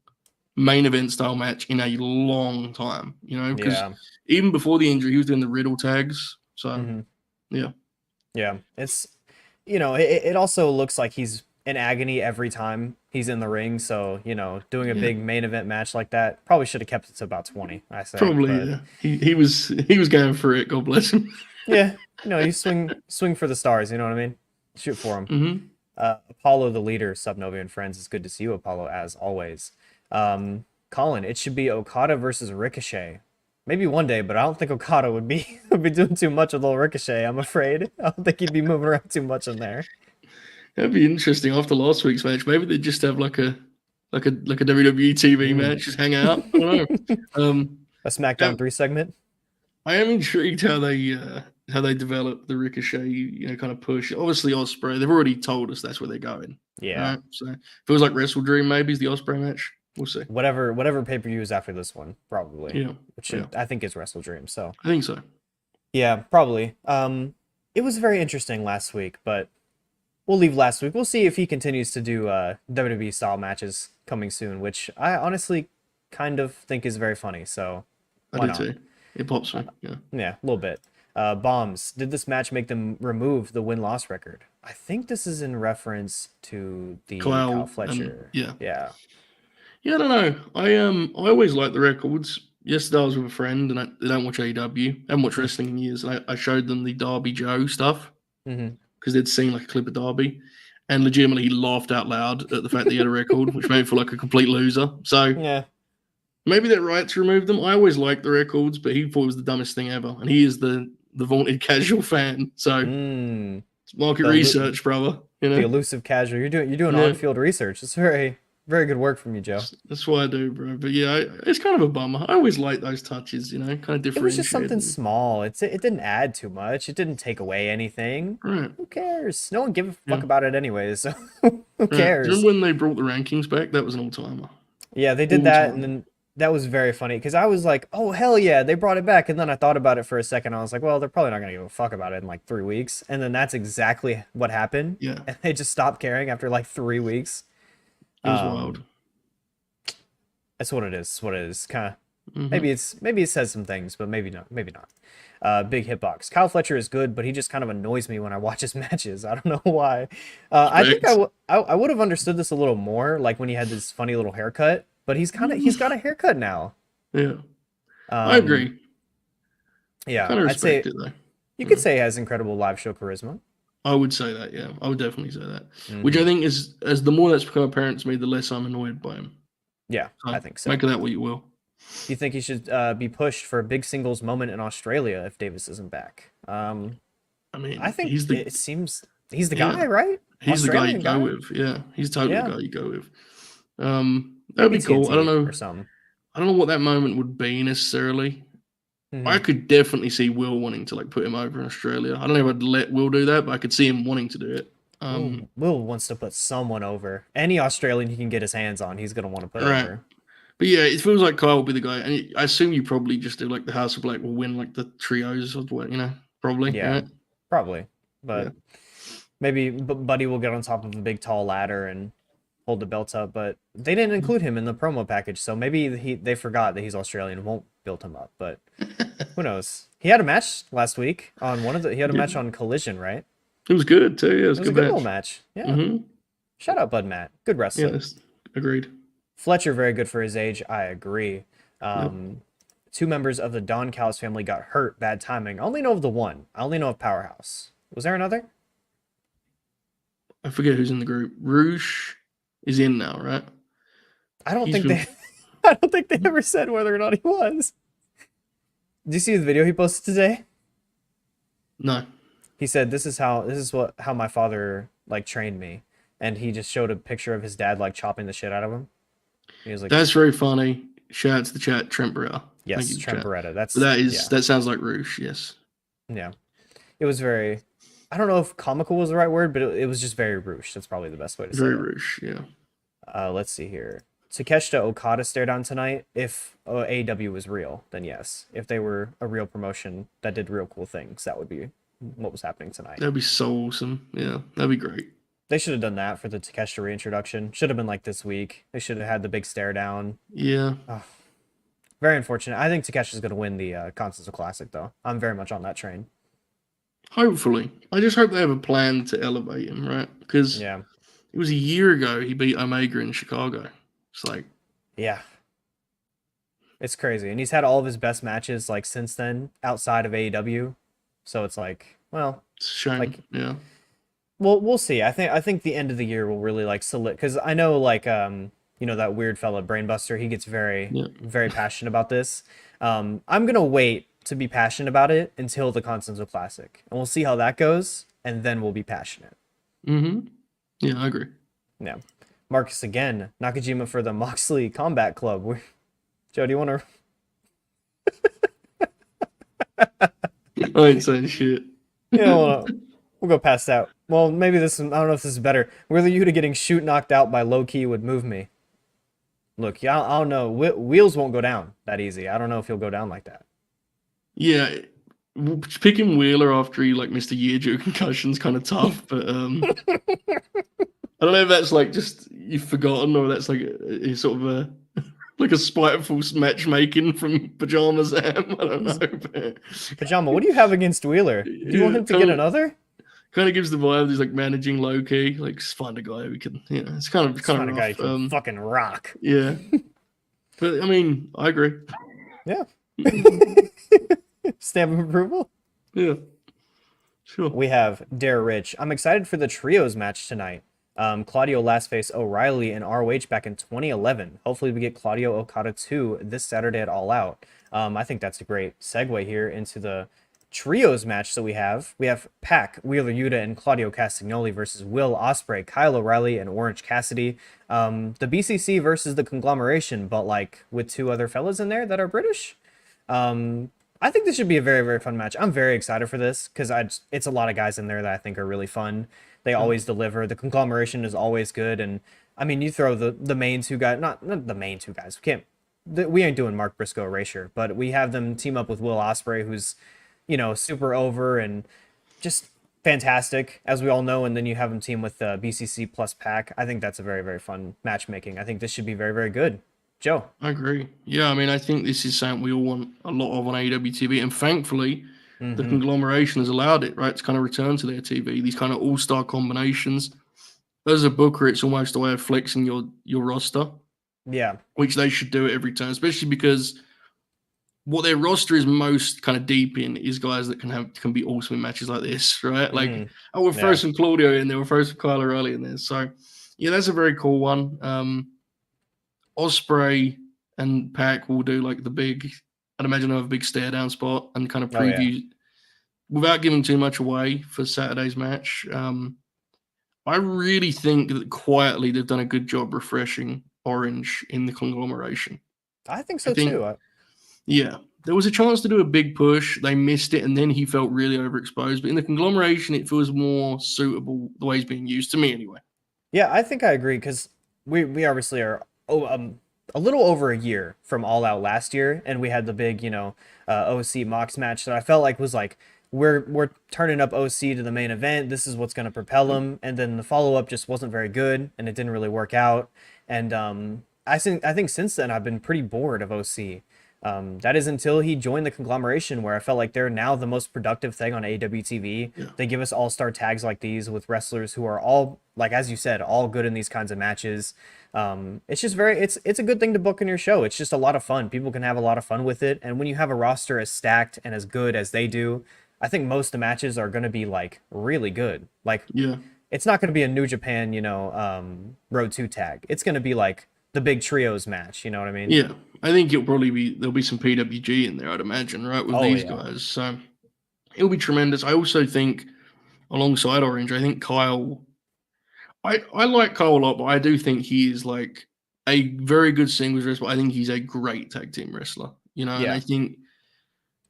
main event style match in a long time, because even before the injury, he was doing the Riddle tags. So, yeah. Yeah, it's, it also looks like he's in agony every time he's in the ring. So, doing a big main event match like that probably should have kept it to about 20, I say. Probably, but, yeah. He was going for it. God bless him. Yeah, you swing for the stars. You know what I mean? Shoot for him. Mm-hmm. Apollo, the leader, Subnovi and friends. It's good to see you, Apollo, as always. Colin, it should be Okada versus Ricochet. Maybe one day, but I don't think Okada would be doing too much with little Ricochet. I'm afraid. I don't think he'd be moving around too much in there. That'd be interesting after last week's match. Maybe they just have like a WWE TV match, just hang out. I don't know. A SmackDown 3 segment. I am intrigued how they develop the Ricochet, kind of push. Obviously, Ospreay. They've already told us that's where they're going. Yeah. Right? So feels like Wrestle Dream. Maybe is the Ospreay match. We'll see. Whatever pay-per-view is after this one, probably. Yeah. Which I think is Wrestle Dream. So I think so. Yeah, probably. It was very interesting last week, but we'll leave last week. We'll see if he continues to do WWE style matches coming soon, which I honestly kind of think is very funny. So I do too. It pops me. Yeah. Yeah, a little bit. Bombs. Did this match make them remove the win-loss record? I think this is in reference to the Kyle Fletcher. Yeah. Yeah, I don't know. I always like the records. Yesterday I was with a friend and they don't watch AEW. I haven't watched wrestling in years. And I showed them the Darby Joe stuff because they'd seen like a clip of Darby, and legitimately he laughed out loud at the fact that he had a record, which made him feel like a complete loser. So yeah, maybe they're right to remove them. I always liked the records, but he thought it was the dumbest thing ever, and he is the vaunted casual fan. So it's market research, brother. The elusive casual. You're doing on-field research. It's very very good work from you, Joe. That's what I do, bro. But yeah, it's kind of a bummer. I always like those touches, kind of differentiate. It was just something small. It didn't add too much. It didn't take away anything. Right. Who cares? No one gives a fuck about it anyways. So who cares? Remember when they brought the rankings back? That was an all-timer. Yeah, they did that, and then that was very funny because I was like, oh, hell yeah, they brought it back. And then I thought about it for a second. I was like, well, they're probably not going to give a fuck about it in like 3 weeks. And then that's exactly what happened. Yeah. And they just stopped caring after like 3 weeks. It was wild. That's what it is. It's what it is. Kind of. Maybe it says some things, but maybe not. Maybe not. Big hitbox. Kyle Fletcher is good, but he just kind of annoys me when I watch his matches. I don't know why. I think I would have understood this a little more, like when he had this funny little haircut. But he's got a haircut now. Yeah, I agree. Yeah, I'd say it, though. You could say he has incredible live show charisma. I would say that, yeah. I would definitely say that. Which I Mhm. think is, as the more that's become apparent to me, the less I'm annoyed by him. Yeah, So I think so. make of that what you will. Do you think he should be pushed for a big singles moment in Australia if Davis isn't back? I I mean, think it seems he's the yeah, guy, right? he's the guy you Australian go guy. with. Yeah, he's totally the Yeah, guy you go with. That'd maybe be cool. I don't TNT or know. something. I don't know what that moment would be necessarily. I Hmm. could definitely see Will wanting to like put him over in Australia. I don't know if I'd let Will do that, but I could see him wanting to do it. Will wants to put someone over. Any Australian he can get his hands on, he's gonna want to put Right. over. But yeah, it feels like Kyle will be the guy, and I assume you probably just do like the House of Black will win like the trios or what, probably, Yeah, right? probably. Yeah, But maybe Buddy will get on top of a big tall ladder and hold the belt up. But they didn't include him in the promo package, so maybe they forgot that he's Australian and won't build him up. But who knows? He had a match last week on he had a yeah. match on Collision, right? It was good too. Yeah, it was It a was a good good little match. match. Yeah. Mm-hmm. Shout out Bud Matt. Good Yeah, wrestler. that's agreed. Fletcher, very good for his age. I agree. Yep. Two members of the Don Callis family got hurt. Bad timing. I only know of the one. I only know of Powerhouse. Was there another? I forget who's in the group. Rouge is in now, right? I don't He's think been. they. I don't think they ever said whether or not he was. Did you see the video he posted today? No, He said, "How my father like trained me," and he just showed a picture of his dad like chopping the shit out of him. He was like, that's very funny. Shout out to the chat, Trent Burrell. Thank "Yes, you, Trent chat. Beretta." But That's yeah, that sounds like Rouge. Yes, yeah. It was very. I don't know if comical was the right word, but it was just very Roosh. That's probably the best way to say very it. Rouge. Yeah. Let's see here. Takeshita Okada stare down tonight. If AEW was real, then yes. If they were a real promotion that did real cool things, that would be what was happening tonight. That'd be so awesome. Yeah, that'd be great. They should have done that for the Takeshita reintroduction. Should have been like this week. They should have had the big stare down. Yeah. Oh, very unfortunate. I think Takeshi's going to win the Continental Classic, though. I'm very much on that train. Hopefully. I just hope they have a plan to elevate him, right? Because Yeah. it was a year ago he beat Omega in Chicago. It's like, Yeah. It's crazy. And he's had all of his best matches like since then outside of AEW. So it's like, well, it's a shame. like Yeah. we'll see. I think the end of the year will really like solid because I know like that weird fella Brainbuster, he gets very Yeah. very passionate about this. I'm gonna wait to be passionate about it until the Continental Classic, and we'll see how that goes, and then we'll be passionate. Mm-hmm. Yeah, I agree. Yeah, Marcus again, Nakajima for the Moxley Combat Club. Joe, do you want to? I ain't saying shit. We'll go past that. Well, maybe I don't know if this is better. Whether Yuta getting shoot knocked out by low key would move me. Look, yeah, I don't know. Wheels won't go down that easy. I don't know if he'll go down like that. Yeah. Picking Wheeler after he like missed a year due to concussion's kind of tough, but I don't know if that's like just you've forgotten or that's like a sort of a like a spiteful matchmaking from Pajama Sam. I don't know. But, Pajama, what do you have against Wheeler? Do you want him to get another? Kind of gives the vibe he's like managing low key. Like, just find a guy we can, it's kind of Find a rough. guy who can fucking rock. Yeah, but I mean, I agree. Yeah. Stamp of approval. Yeah, sure. We have Dare Rich. I'm excited for the trios match tonight. Claudio last faced O'Reilly and ROH back in 2011. Hopefully we get Claudio Okada 2 this Saturday at All Out. I think that's a great segue here into the trios match that we have. We have Pac, Wheeler Yuta, and Claudio Castagnoli versus Will Ospreay, Kyle O'Reilly, and Orange Cassidy. The BCC versus the Conglomeration, but like with two other fellas in there that are British. I think this should be a very, very fun match. I'm very excited for this because it's a lot of guys in there that I think are really fun. They always deliver. The Conglomeration is always good, and I mean, you throw the main two guys, not the main two guys. We ain't doing Mark Briscoe erasure, but we have them team up with Will Ospreay, who's super over and just fantastic, as we all know, and then you have them team with BCC plus Pac. I think that's a very, very fun matchmaking. I think this should be very, very good. Joe. I agree. Yeah, I mean, I think this is something we all want a lot of on AEW TV, and thankfully, the Conglomeration has allowed it, right, to kind of return to their TV. These kind of all-star combinations. As a booker, it's almost a way of flexing your roster. Yeah. Which they should do it every time, especially because what their roster is most kind of deep in is guys that can be awesome in matches like this, right? Like, Mm, oh, we'll throw yeah. some Claudio in there, we'll throw some Kyle O'Reilly in there. So, yeah, that's a very cool one. Osprey and Pac will do like the big, I'd imagine they'll have a big stare down spot and kind of Oh yeah. preview without giving too much away for Saturday's match. I really think that quietly they've done a good job refreshing Orange in the Conglomeration. I think I so think, too. yeah, there was a chance to do a big push. They missed it, and then he felt really overexposed. But in the Conglomeration, it feels more suitable the way he's being used to me, anyway. Yeah, I think I agree because we obviously are a little over a year from All Out last year, and we had the big OC Mox match that I felt like was like we're turning up OC to the main event. This is what's going to propel him, and then the follow up just wasn't very good, and it didn't really work out. And I think since then I've been pretty bored of OC. That is until he joined the Conglomeration, where I felt like they're now the most productive thing on AEW TV. Yeah. They give us all-star tags like these with wrestlers who are all, like as you said, all good in these kinds of matches. It's just it's a good thing to book in your show. It's just a lot of fun. People can have a lot of fun with it, and when you have a roster as stacked and as good as they do, I think most of the matches are going to be like really good. Like Yeah. it's not going to be a New Japan, Road 2 tag. It's going to be like the big trios match. You know what I mean? Yeah. I think there'll be some PWG in there, I'd imagine, right, with Oh these yeah. guys. So it'll be tremendous. I also think, alongside Orange, I think Kyle. I like Kyle a lot, but I do think he is like a very good singles wrestler. I think he's a great tag team wrestler, and I Yeah. think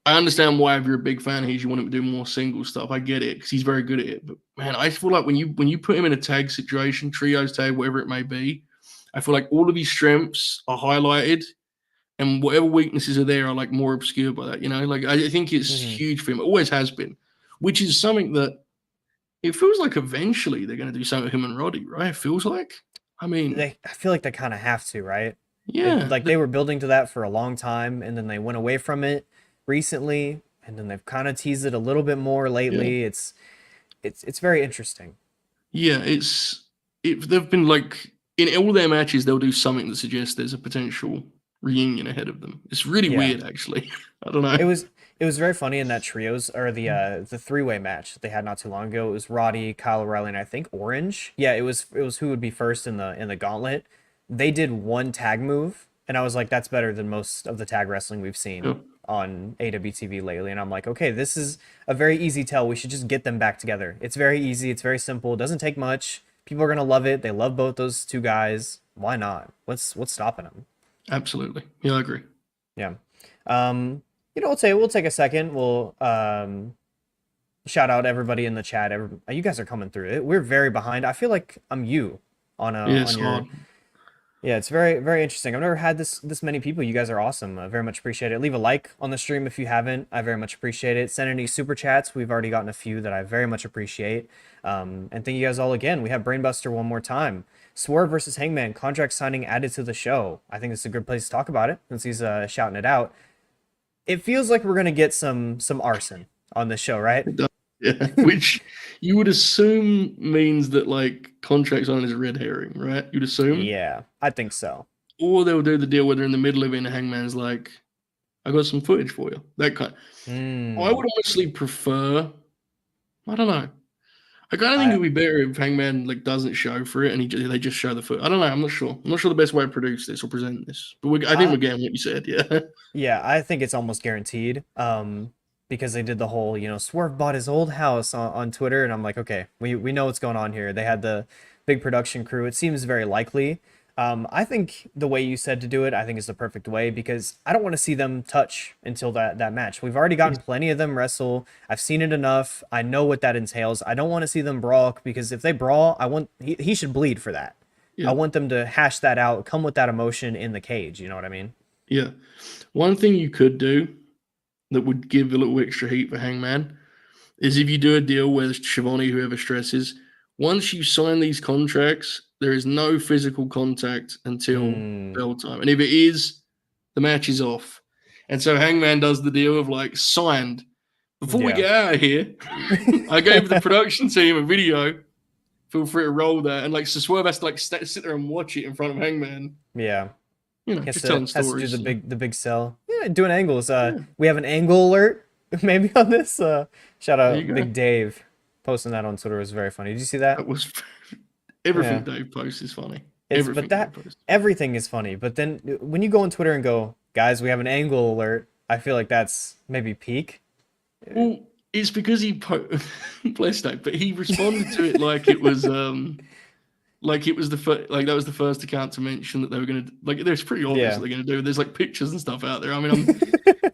I understand why if you're a big fan of his, you want him to do more single stuff. I get it because he's very good at it. But man, I feel like when you put him in a tag situation, trios tag, whatever it may be, I feel like all of his strengths are highlighted and whatever weaknesses are there are like more obscured by that. Like I think it's Hmm. huge for him. It always has been, which is something that it feels like eventually they're going to do something with him and Roddy, right? It feels like. I mean, I feel like they kind of have to, right? yeah, Like they were building to that for a long time, and then they went away from it recently, and then they've kind of teased it a little bit more yeah, lately. It's very interesting. yeah. They've been like in all their matches, they'll do something that suggests there's a potential reunion ahead of them. It's really Yeah. weird, actually. I don't know. It was it was very funny in that trios or the three-way match that they had not too long ago. It was Roddy, Kyle O'Reilly, and I think Orange. Yeah, it was who would be first in the gauntlet. They did one tag move, and I was like, that's better than most of the tag wrestling we've Yeah, seen on AWTV lately. And I'm like, okay, this is a very easy tell. We should just get them back together. It's very easy, it's very simple, it doesn't take much. People are gonna love it. They love both those two guys. Why not? What's stopping them? absolutely. Yeah, I agree. Yeah. We'll take a second. We'll shout out everybody in the chat. You guys are coming through it. We're very behind. I feel like I'm you Yeah, it's on your. hard. Yeah, it's very very interesting. I've never had this many people. You guys are awesome. I very much appreciate it. Leave a like on the stream if you haven't. I very much appreciate it. Send any super chats. We've already gotten a few that I very much appreciate. And thank you guys all again. We have Brainbuster one more time. Swerve versus Hangman contract signing added to the show. I think it's a good place to talk about it since he's shouting it out. It feels like we're gonna get some arson on this show, right? It does. Yeah, which you would assume means that like contracts on is a red herring, right? You'd assume, Yeah, I think so. or they'll do the deal where they're in the middle of it, and Hangman's like, "I got some footage for you." That kind. I Hmm. would honestly prefer. I don't know. I kind of think it I would be better if Hangman like doesn't show for it and they just show the foot. I don't know. I'm not sure. I'm not sure the best way to produce this or present this. But I think I we're getting what you said. Yeah. yeah, I think it's almost guaranteed. Because they did the whole, Swerve bought his old house on Twitter, and I'm like, okay, we know what's going on here. They had the big production crew. It seems very likely. I think the way you said to do it, I think is the perfect way because I don't want to see them touch until that match. We've already gotten plenty of them wrestle. I've seen it enough. I know what that entails. I don't want to see them brawl because if they brawl, he should bleed for that. I Yeah. want them to hash that out, come with that emotion in the cage. You know what I mean? Yeah. One thing you could do that would give a little extra heat for Hangman is if you do a deal with Shivani, whoever stresses, once you sign these contracts, there is no physical contact until Mm, bell time. And if it is, the match is off. And so Hangman does the deal of like signed. Before we yeah. get out of here, I gave the production team a video. Feel free to roll that. And like, so Swerve has to like sit there and watch it in front of Hangman. Yeah. Just telling Has to do stories. So. the big sell. Yeah, Doing angles. Yeah, We have an angle alert maybe on this. Shout there you out go. Big Dave posting that on Twitter was very funny. Did you see that? That was everything Yeah. Dave posts is funny. But Everything Dave that posts. everything is funny. But then when you go on Twitter and go, guys, we have an angle alert, I feel like that's maybe peak. Well, it's because bless Dave, but he responded to it like it was the first, like that was the first account to mention that they were going to, like, it's pretty obvious what Yeah. they're going to do. There's like pictures and stuff out there. I mean,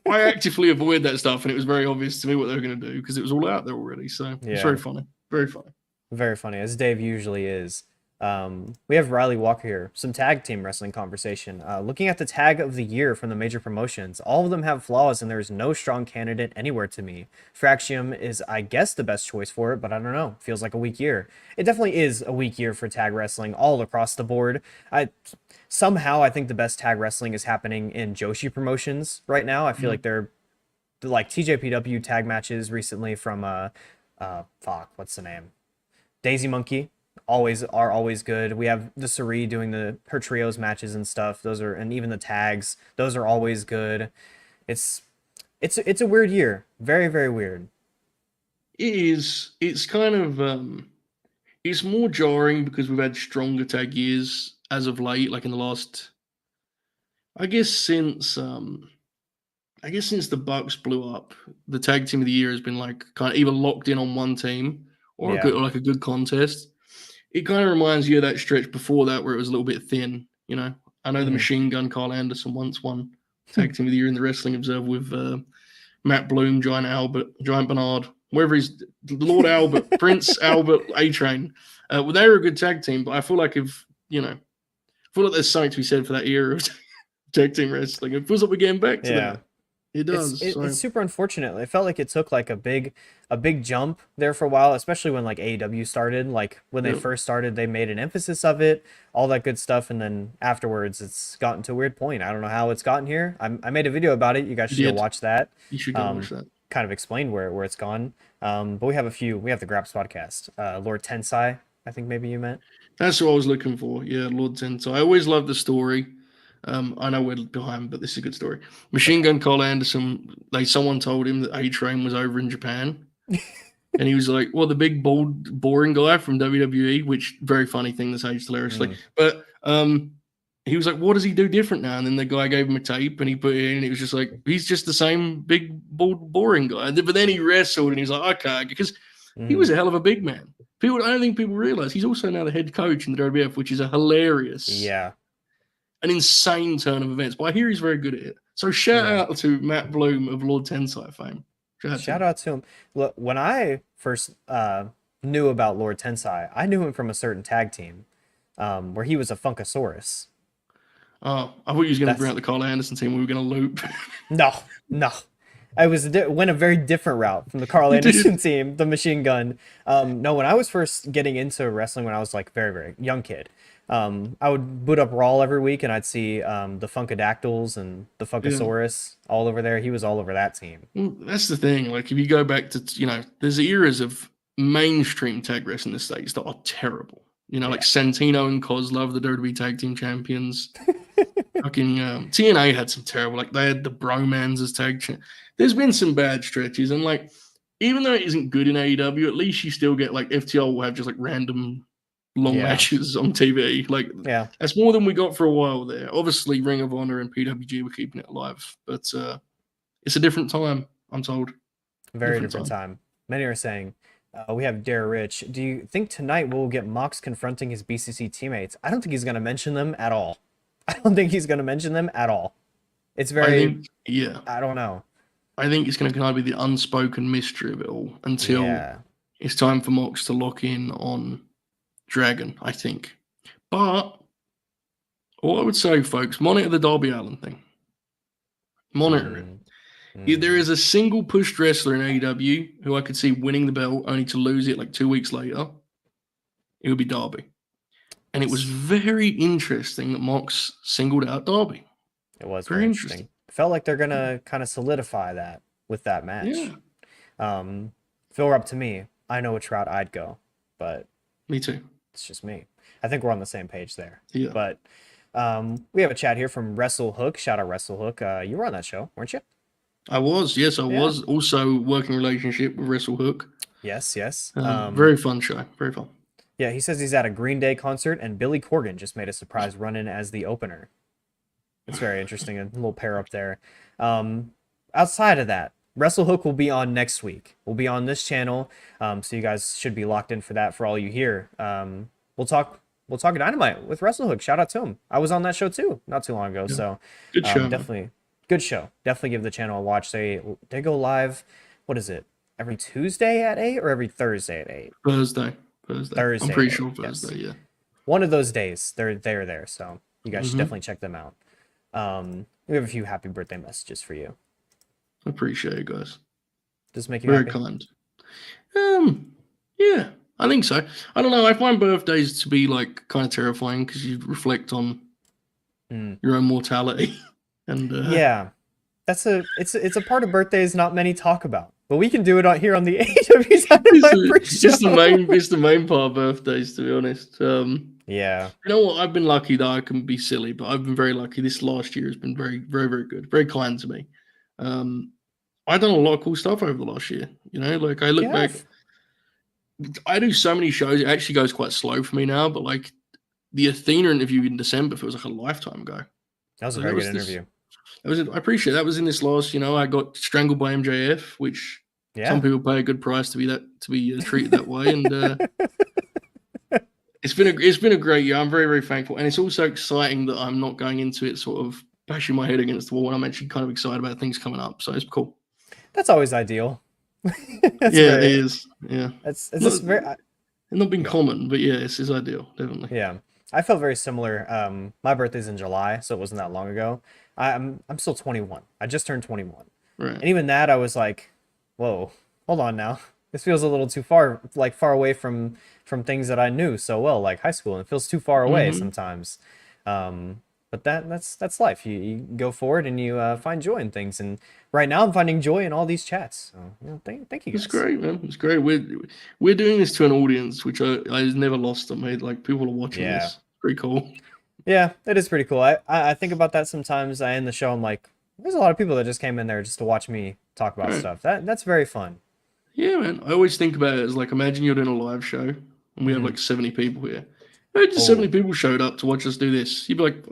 I actively avoid that stuff, and it was very obvious to me what they were going to do because it was all out there already. So it's very Yeah. funny, very funny. Very funny, as Dave usually is. We have Riley Walker here. Some tag team wrestling conversation. Looking at the tag of the year from the major promotions, all of them have flaws, and there's no strong candidate anywhere to me. Fraxium is, I guess, the best choice for it, but I don't know. Feels like a weak year. It definitely is a weak year for tag wrestling all across the board. I think the best tag wrestling is happening in Joshi promotions right now. I feel like they're like TJPW tag matches recently from fuck, what's the name? Daisy Monkey always good. We have the Suri doing her trios matches and stuff. Those are, and even the tags, those are always good. It's it's a weird year. Very, very weird. It is. It's kind of it's more jarring because we've had stronger tag years as of late, like in the last, I guess since the Bucks blew up, the tag team of the year has been like kind of either locked in on one team or Yeah. a good contest. It kind of reminds you of that stretch before that where it was a little bit thin, you know. I know the Hmm. Machine Gun Carl Anderson once won tag team of the year in the Wrestling Observer with Matt Bloom, Giant Bernard, wherever he's Lord Albert, Prince Albert, A Train. Well, they were a good tag team, but I feel like I feel like there's something to be said for that era of tag team wrestling. It feels like we're getting back to Yeah. that. It does. It's So super unfortunate. It felt like it took like a big jump there for a while, especially when like AEW started. Like when they yeah, first started, they made an emphasis of it, all that good stuff, and then afterwards, it's gotten to a weird point. I don't know how it's gotten here. I made a video about it. You guys you should go did. watch that. You should go watch Um, that. kind of explain where it's gone. But we have a few. We have the Graps podcast. Lord Tensai, I think maybe you meant. That's what I was looking for. Yeah, Lord Tento. I always love the story. I know we're behind, but this is a good story. Machine Gun Carl Anderson, someone told him that A Train was over in Japan. And he was like, well, the big, bold, boring guy from WWE, which very funny thing that's aged hilariously. Mm. But he was like, what does he do different now? And then the guy gave him a tape and he put it in and he was just like, he's just the same big, bold, boring guy. But then he wrestled and he's like, okay, because he Mm. was a hell of a big man. I don't think people realize he's also now the head coach in the WWF, which is a hilarious, Yeah. an insane turn of events. But I hear he's very good at it. So shout Yeah. out to Matt Bloom of Lord Tensai fame. Shout out to him. Look, when I first knew about Lord Tensai, I knew him from a certain tag team where he was a Funkasaurus. Oh, I thought you was going to bring That's out the Carl Anderson team. We were going to loop. no, no. Went a very different route from the Carl You did. Anderson team, the Machine Gun. No, when I was first getting into wrestling, when I was like very, very young kid, I would boot up Raw every week, and I'd see the Funkadactyls and the Yeah. Funkasaurus all over there. He was all over that team. Well, that's the thing. Like, if you go back to, there's eras of mainstream tag wrestling in the States that are terrible. Like Yeah. Santino and Kozlov, the WWE Tag Team Champions. Fucking TNA had some terrible, like, they had the Bromans as tag champ. There's been some bad stretches, and like, even though it isn't good in AEW, at least you still get like FTL will have just like random long Yeah. matches on TV. Like, Yeah. that's more than we got for a while there. Obviously, Ring of Honor and PWG were keeping it alive, but it's a different time, I'm told. Very different time. Many are saying, we have Dare Rich. Do you think tonight we'll get Mox confronting his BCC teammates? I don't think he's going to mention them at all. I don't think he's going to mention them at all. It's very, I don't know. I think it's going to kind of be the unspoken mystery of it all until Yeah. it's time for Mox to lock in on Dragon, I think. But all I would say, folks, monitor the Darby Allin thing. Monitor it. If there is a single pushed wrestler in AEW who I could see winning the belt only to lose it like 2 weeks later, it would be Darby. And it was very interesting that Mox singled out Darby. It was very interesting. Felt like they're gonna kind of solidify that with that match. Yeah. If it were up to me, I know which route I'd go, but Me too. it's just me. I think we're on the same page there. Yeah. But We have a chat here from Wrestle Hook. Shout out Wrestle Hook. You were on that show, weren't you? I was, yes, I Yeah. was. Also, working relationship with Wrestle Hook. Yes, yes. Very fun show. Very fun. Yeah, he says he's at a Green Day concert, and Billy Corgan just made a surprise run-in as the opener. It's very interesting, a little pair up there. Outside of that, Wrestle Hook will be on next week. We'll be on this channel, so you guys should be locked in for that. For all you here, we'll talk Dynamite with Wrestle Hook. Shout out to him. I was on that show too, not too long ago. Yeah. So Good show. definitely good show. Definitely give the channel a watch. They go live. What is it? Every Tuesday at 8 or every Thursday at 8? Thursday. Thursday I'm pretty at sure 8, yes. Thursday. Yeah. One of those days, they're there. So you guys should Mhm. definitely check them out. We have a few happy birthday messages for you. Appreciate it, guys. Does it make you Very happy? kind. Yeah, I think so. I don't know. I find birthdays to be like kind of terrifying because you reflect on your own mortality. And Yeah, it's a part of birthdays not many talk about, but we can do it here on the AEW Dynamite pre-show. it's the main part of birthdays, to be honest. Yeah, You know what? I've been lucky that I can be silly, but I've been very lucky. This last year has been very, very, very good. Very kind to me. I've done a lot of cool stuff over the last year. You know, like I look back, I do so many shows. It actually goes quite slow for me now, but like the Athena interview in December feels like a lifetime ago. That was a So very that good was interview. I appreciate that was in this last. You know, I got strangled by MJF, which Yeah, some people pay a good price to be treated that way, and it's been a great year. I'm very, very thankful, and it's also exciting that I'm not going into it sort of bashing my head against the wall. And I'm actually kind of excited about things coming up, so it's cool. that's always ideal. It is. Yeah, It's just very. not been common, but yeah, this is ideal, definitely. Yeah, I felt very similar. My birthday's in July, so it wasn't that long ago. I'm still 21. I just turned 21, Right. and even that, I was like, "Whoa, hold on now. This feels a little too far, like far away from things that I knew so well, like high school. It feels too far away sometimes." But that's life. You go forward and you find joy in things. And right now, I'm finding joy in all these chats. So thank you guys. It's great, man. It's great. We're doing this to an audience, which I never lost on me. Like people are watching this. Pretty cool. Yeah, it is pretty cool. I think about that sometimes. I end the show. I'm like, there's a lot of people that just came in there just to watch me talk about stuff. That's very fun. Yeah, man. I always think about it as like, imagine you're doing a live show and we have like 70 people here. Imagine 70 people showed up to watch us do this. You'd be like,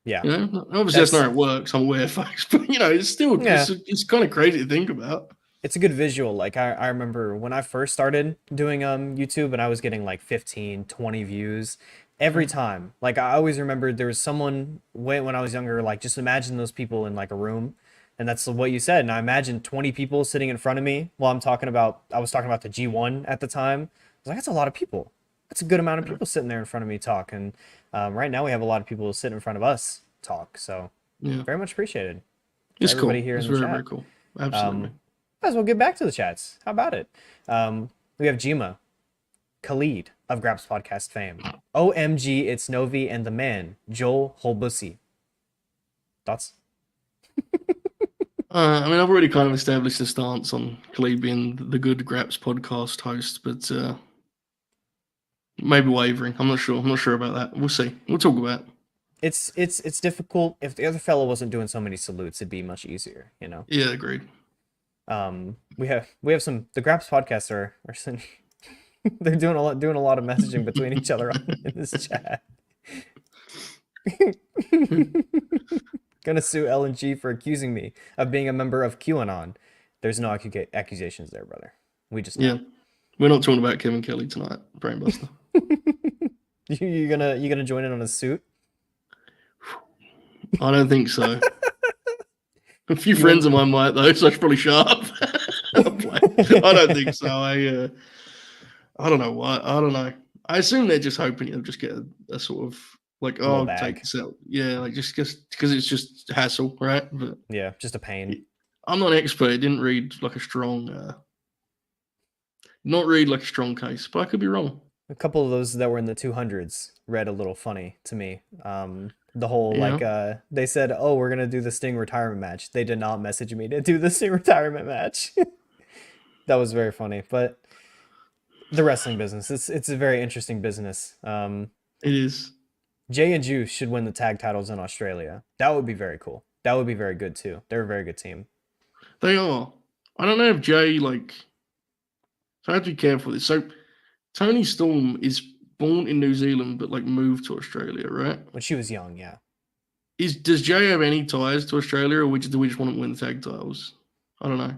yeah. You know, obviously that's not how it works. I'm aware, folks, but you know, it's still it's kind of crazy to think about. It's a good visual. Like I remember when I first started doing YouTube and I was getting like 15, 20 views every time. Like I always remembered there was someone when I was younger, like just imagine those people in like a room. And that's what you said. And I imagined 20 people sitting in front of me while I was talking about the G1 at the time. I was like, that's a lot of people. That's a good amount of people sitting there in front of me talk. And right now we have a lot of people sitting in front of us talk. So very much appreciated. It's Everybody cool. here It's in the very, chat. very cool. Absolutely. Might as well get back to the chats. How about it? We have Jima, Khalid of Graps Podcast fame. OMG, it's Novi and the man, Joel Holbussy. Thoughts? I mean, I've already kind of established a stance on Khalid being the good Graps podcast host, but maybe wavering. I'm not sure. I'm not sure about that. We'll see. We'll talk about it. It's difficult. If the other fellow wasn't doing so many salutes, it'd be much easier, you know. Yeah, agreed. We have some the Graps podcasts are they're doing a lot of messaging between each other in this chat. Gonna sue LNG for accusing me of being a member of QAnon. There's no accusations there, brother. We just know. Yeah. We're not talking about Kevin Kelly tonight, Brainbuster. You gonna join in on a suit? I don't think so. A few friends of mine might though, so I should probably shut up. I don't think so. I don't know why. I don't know. I assume they're just hoping you'll just get a sort of like, oh, take this out. Yeah, like just because it's just hassle, right? But yeah, just a pain. I'm not an expert. I didn't read like a strong, case, but I could be wrong. A couple of those that were in the 200s read a little funny to me. The whole they said, oh, we're gonna do the Sting retirement match. They did not message me to do the Sting retirement match. That was very funny. But the wrestling business, it's a very interesting business. It is. Jay and Juice should win the tag titles in Australia. That would be very cool. That would be very good too. They're a very good team. They are. I don't know if Jay like. So I have to be careful with this. So Tony Storm is born in New Zealand, but like moved to Australia, right? When she was young, yeah. Does Jay have any ties to Australia, or do we just want to win the tag titles? I don't know.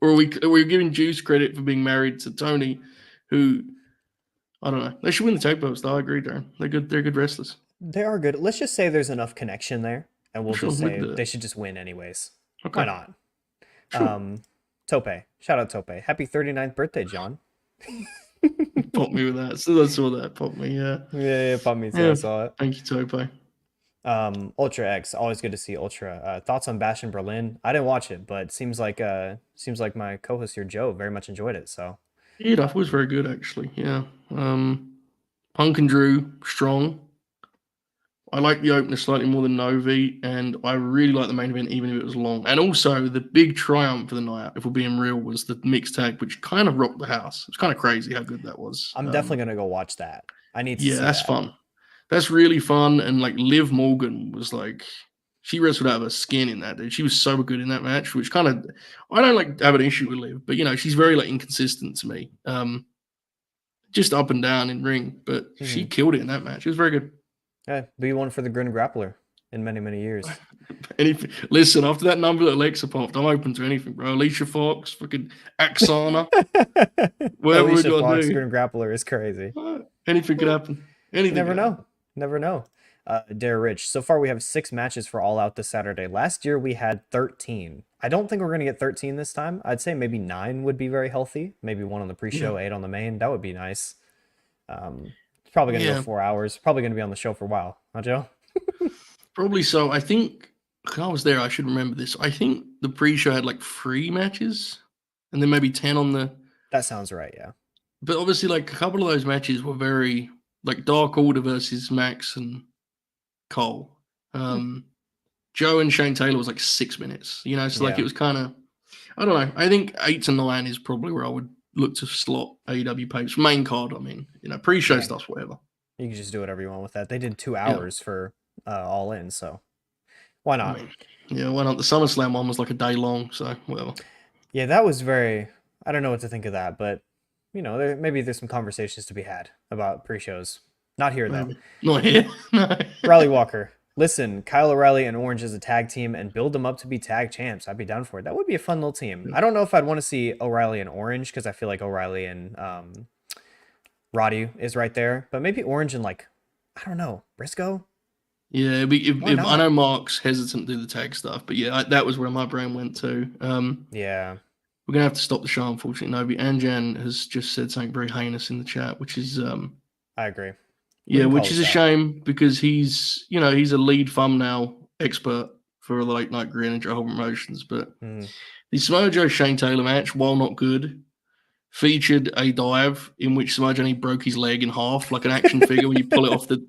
Or are we giving Juice credit for being married to Tony, who I don't know. They should win the tag belts, though. I agree, Darren. They're good. They're good wrestlers. They are good. Let's just say there's enough connection there, and we'll Sure, just we say can do that. they should just win anyways. Okay. Why not? Sure. Tope. Shout out Tope. Happy 39th birthday, John. Pop me with that. So I saw that. Pop me, yeah. Yeah, pop me too. Yeah. I saw it. Thank you, Tope. Ultra X, always good to see Ultra. Thoughts on Bash in Berlin? I didn't watch it, but seems like my co-host here, Joe, very much enjoyed it. So Yeah, that was very good, actually. Yeah. Punk and Drew, strong. I like the opener slightly more than Novi, and I really like the main event, even if it was long. And also, the big triumph for the night, if we're being real, was the mixed tag, which kind of rocked the house. It was kind of crazy how good that was. I'm definitely gonna go watch that. I need to see that's that. fun. That's really fun. And like Liv Morgan was like, she wrestled out of her skin in that, dude. She was so good in that match, which kind of, I don't like have an issue with Liv, but you know, she's very like inconsistent to me. Just up and down in ring, but she killed it in that match. It was very good. Yeah, be one for the Grin Grappler in many, many years. Anything. Listen, after that number that Alexa popped, I'm open to anything, bro. Alicia Fox, fucking Axana, whatever we got to do. Grin Grappler is crazy. Anything could happen. Anything. Never know. Never know. Dare Rich. So far, we have 6 matches for All Out this Saturday. Last year, we had 13. I don't think we're going to get 13 this time. I'd say maybe 9 would be very healthy. Maybe 1 on the pre-show, 8 on the main. That would be nice. It's probably going to go 4 hours. Probably going to be on the show for a while. Huh, Joe? Probably so. I think I was there. I should remember this. I think the pre-show had like 3 matches, and then maybe 10 on the. That sounds right. Yeah. But obviously, like a couple of those matches were very like Dark Order versus Max and Cole. Joe and Shane Taylor was like 6 minutes. You know, so like it was kind of. I don't know. I think 8 to 9 is probably where I would look to slot AEW page main card. I mean, you know, pre-show stuff's whatever. You can just do whatever you want with that. They did 2 hours for All In, so why not? I mean, why not? The SummerSlam one was like a day long, so whatever. Yeah, that was very. I don't know what to think of that, but you know, maybe there's some conversations to be had about pre-shows. Not here though. Not here. No. Riley Walker. Listen, Kyle O'Reilly and Orange as a tag team and build them up to be tag champs. I'd be down for it. That would be a fun little team. I don't know if I'd want to see O'Reilly and Orange because I feel like O'Reilly and Roddy is right there. But maybe Orange and like, I don't know, Briscoe? Yeah, if I know Mark's hesitant to do the tag stuff, but yeah, that was where my brain went to. Yeah. We're going to have to stop the show, unfortunately. Novi Anjan has just said something very heinous in the chat, which is... I agree. Yeah, which is a shame because he's a lead thumbnail expert for the Late Night Grin and Joe Hulbert Promotions. But the Samoa Joe Shane Taylor match, while not good, featured a dive in which Samoa Joe broke his leg in half, like an action figure when you pull it off the.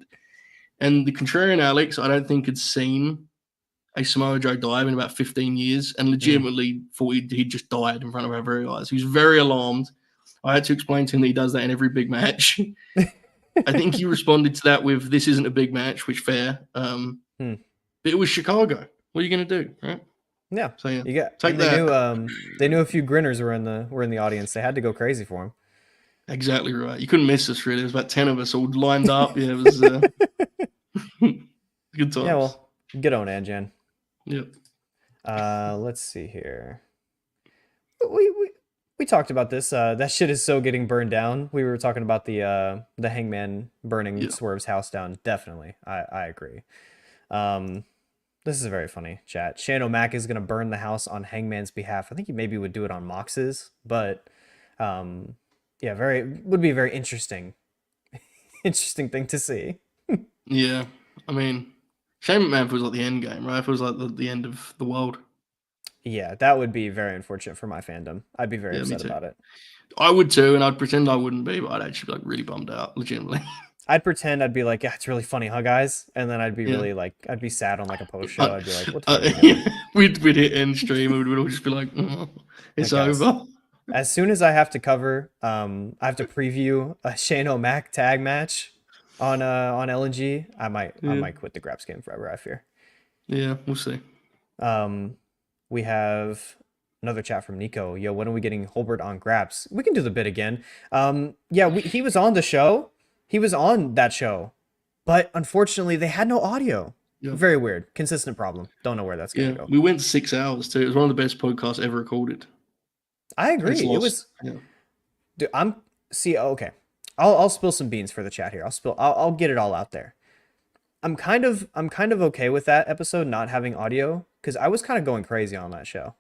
And the contrarian Alex, I don't think had seen a Samoa Joe dive in about 15 years and legitimately thought he'd just died in front of our very eyes. He was very alarmed. I had to explain to him that he does that in every big match. I think he responded to that with, "This isn't a big match," which fair. But it was Chicago. What are you going to do, right? Yeah. So yeah, you got. Take that. They knew a few grinners were in the audience. They had to go crazy for him. Exactly right. You couldn't miss us. Really, there was about 10 of us all lined up. Yeah, it was good times. Yeah, well, good on Anjan. Yep. Let's see here. We talked about this. That shit is so getting burned down. We were talking about the Hangman burning Swerve's house down. Definitely, I agree. This is very funny, chat. Shane O'Mac is gonna burn the house on Hangman's behalf. I think he maybe would do it on Mox's, but yeah, would be a very interesting thing to see. Yeah, I mean, Shane McMahon feels like the end game, right? It feels like the end of the world. Yeah, that would be very unfortunate for my fandom. I'd be very upset about it. I would too, and I'd pretend I wouldn't be, but I'd actually be like really bummed out, legitimately. I'd pretend I'd be like, yeah, it's really funny, huh, guys? And then I'd be really like, I'd be sad on like a post show. I'd be like, what the fuck? We'd hit end stream, and we'd all just be like, it's over. As soon as I have to cover, I have to preview a Shane O'Mac tag match. on LNG, I Yeah, might quit the Graps game forever, I fear. yeah, we'll see. Um, we have another chat from Nico. Yo, when are we getting Hulbert on Graps? We can do the bit again. Yeah, he was on the show. He was on that show, but unfortunately, they had no audio. Yeah, Very weird. Consistent problem. Don't know where that's gonna yeah. go. We went 6 hours too. It was one of the best podcasts ever recorded, I and it's agree. It lost. was. Yeah, Dude, I'm see. Okay, I'll spill some beans for the chat here. I'll get it all out there. I'm kind of okay with that episode not having audio because I was kind of going crazy on that show.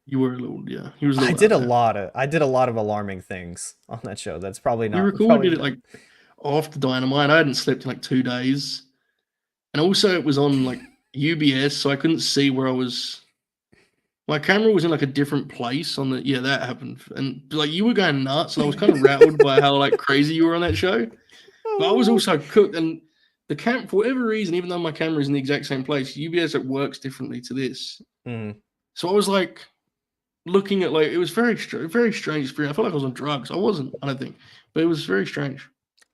you were a little. Yeah, he was a little out there. I did a lot of alarming things on that show. That's probably We not recorded probably it like after Dynamite. I hadn't slept in like 2 days, and also it was on like UBS, so I couldn't see where I was. My camera was in like a different place on the. Yeah, that happened, and like you were going nuts, and I was kind of rattled by how like crazy you were on that show. But I was also cooked, and the camp for whatever reason, even though my camera is in the exact same place, UBS it works differently to this. Mhm. So I was like looking at like it was very strange experience. I felt like I was on drugs. I wasn't, I don't think, but it was very strange.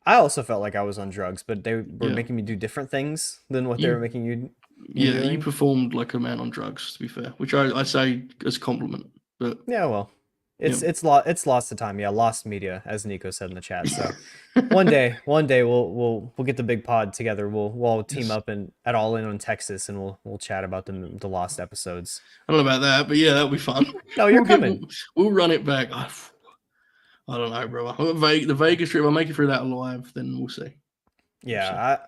I also felt like I was on drugs, but they were Yeah, making me do different things than what they were you making you yeah you doing. performed like a man on drugs. To be fair, which I say as a compliment, but Yeah, well, yeah. it's lost to time. Yeah, lost media, as Nico said in the chat. So one day we'll get the big pod together. We'll all team Yes. up and at All In on Texas, and we'll chat about the lost episodes. I don't know about that, but yeah, that'll be fun. No, you're coming. We'll run it back. I don't know, bro. The Vegas trip, I'll make it through that alive, then we'll see. We'll see. Yeah,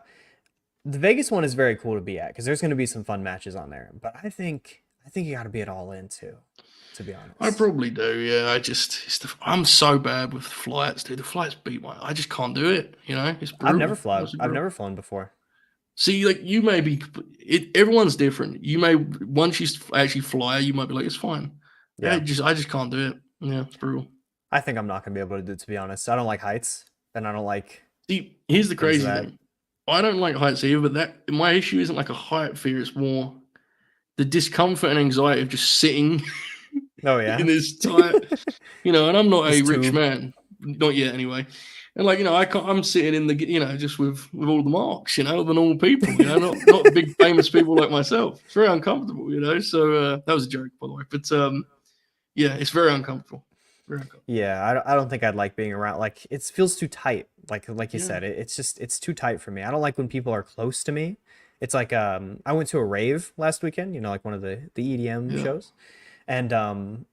the Vegas one is very cool to be at because there's going to be some fun matches on there. But I think you got to be at All In too, to be I honest. probably do, yeah. I'm so bad with flights, dude. The flights beat my. I just can't do it. You know, it's brutal. Honestly, I've brutal. never flown before. See, like you may be, everyone's different. You may once you actually fly, you might be like, it's fine. Yeah, I just can't do it. Yeah, it's brutal. I think I'm not going to be able to do it, to be honest. I don't like heights, and I don't like See, here's the things crazy that. thing. I don't like heights either, but that my issue isn't like a height fear. It's more the discomfort and anxiety of just sitting Oh in yeah. this tight, and I'm not This a rich tube. man, not yet anyway. And like I'm sitting in the just with all the marks, the normal people, not big famous people like myself. It's very uncomfortable. So that was a joke, by the way, but yeah, it's very uncomfortable. Very uncomfortable. Yeah, I don't think I'd like being around. Like it feels too tight. Like you Yeah, said, it's too tight for me. I don't like when people are close to me. It's like I went to a rave last weekend. Like one of the EDM yeah, shows, and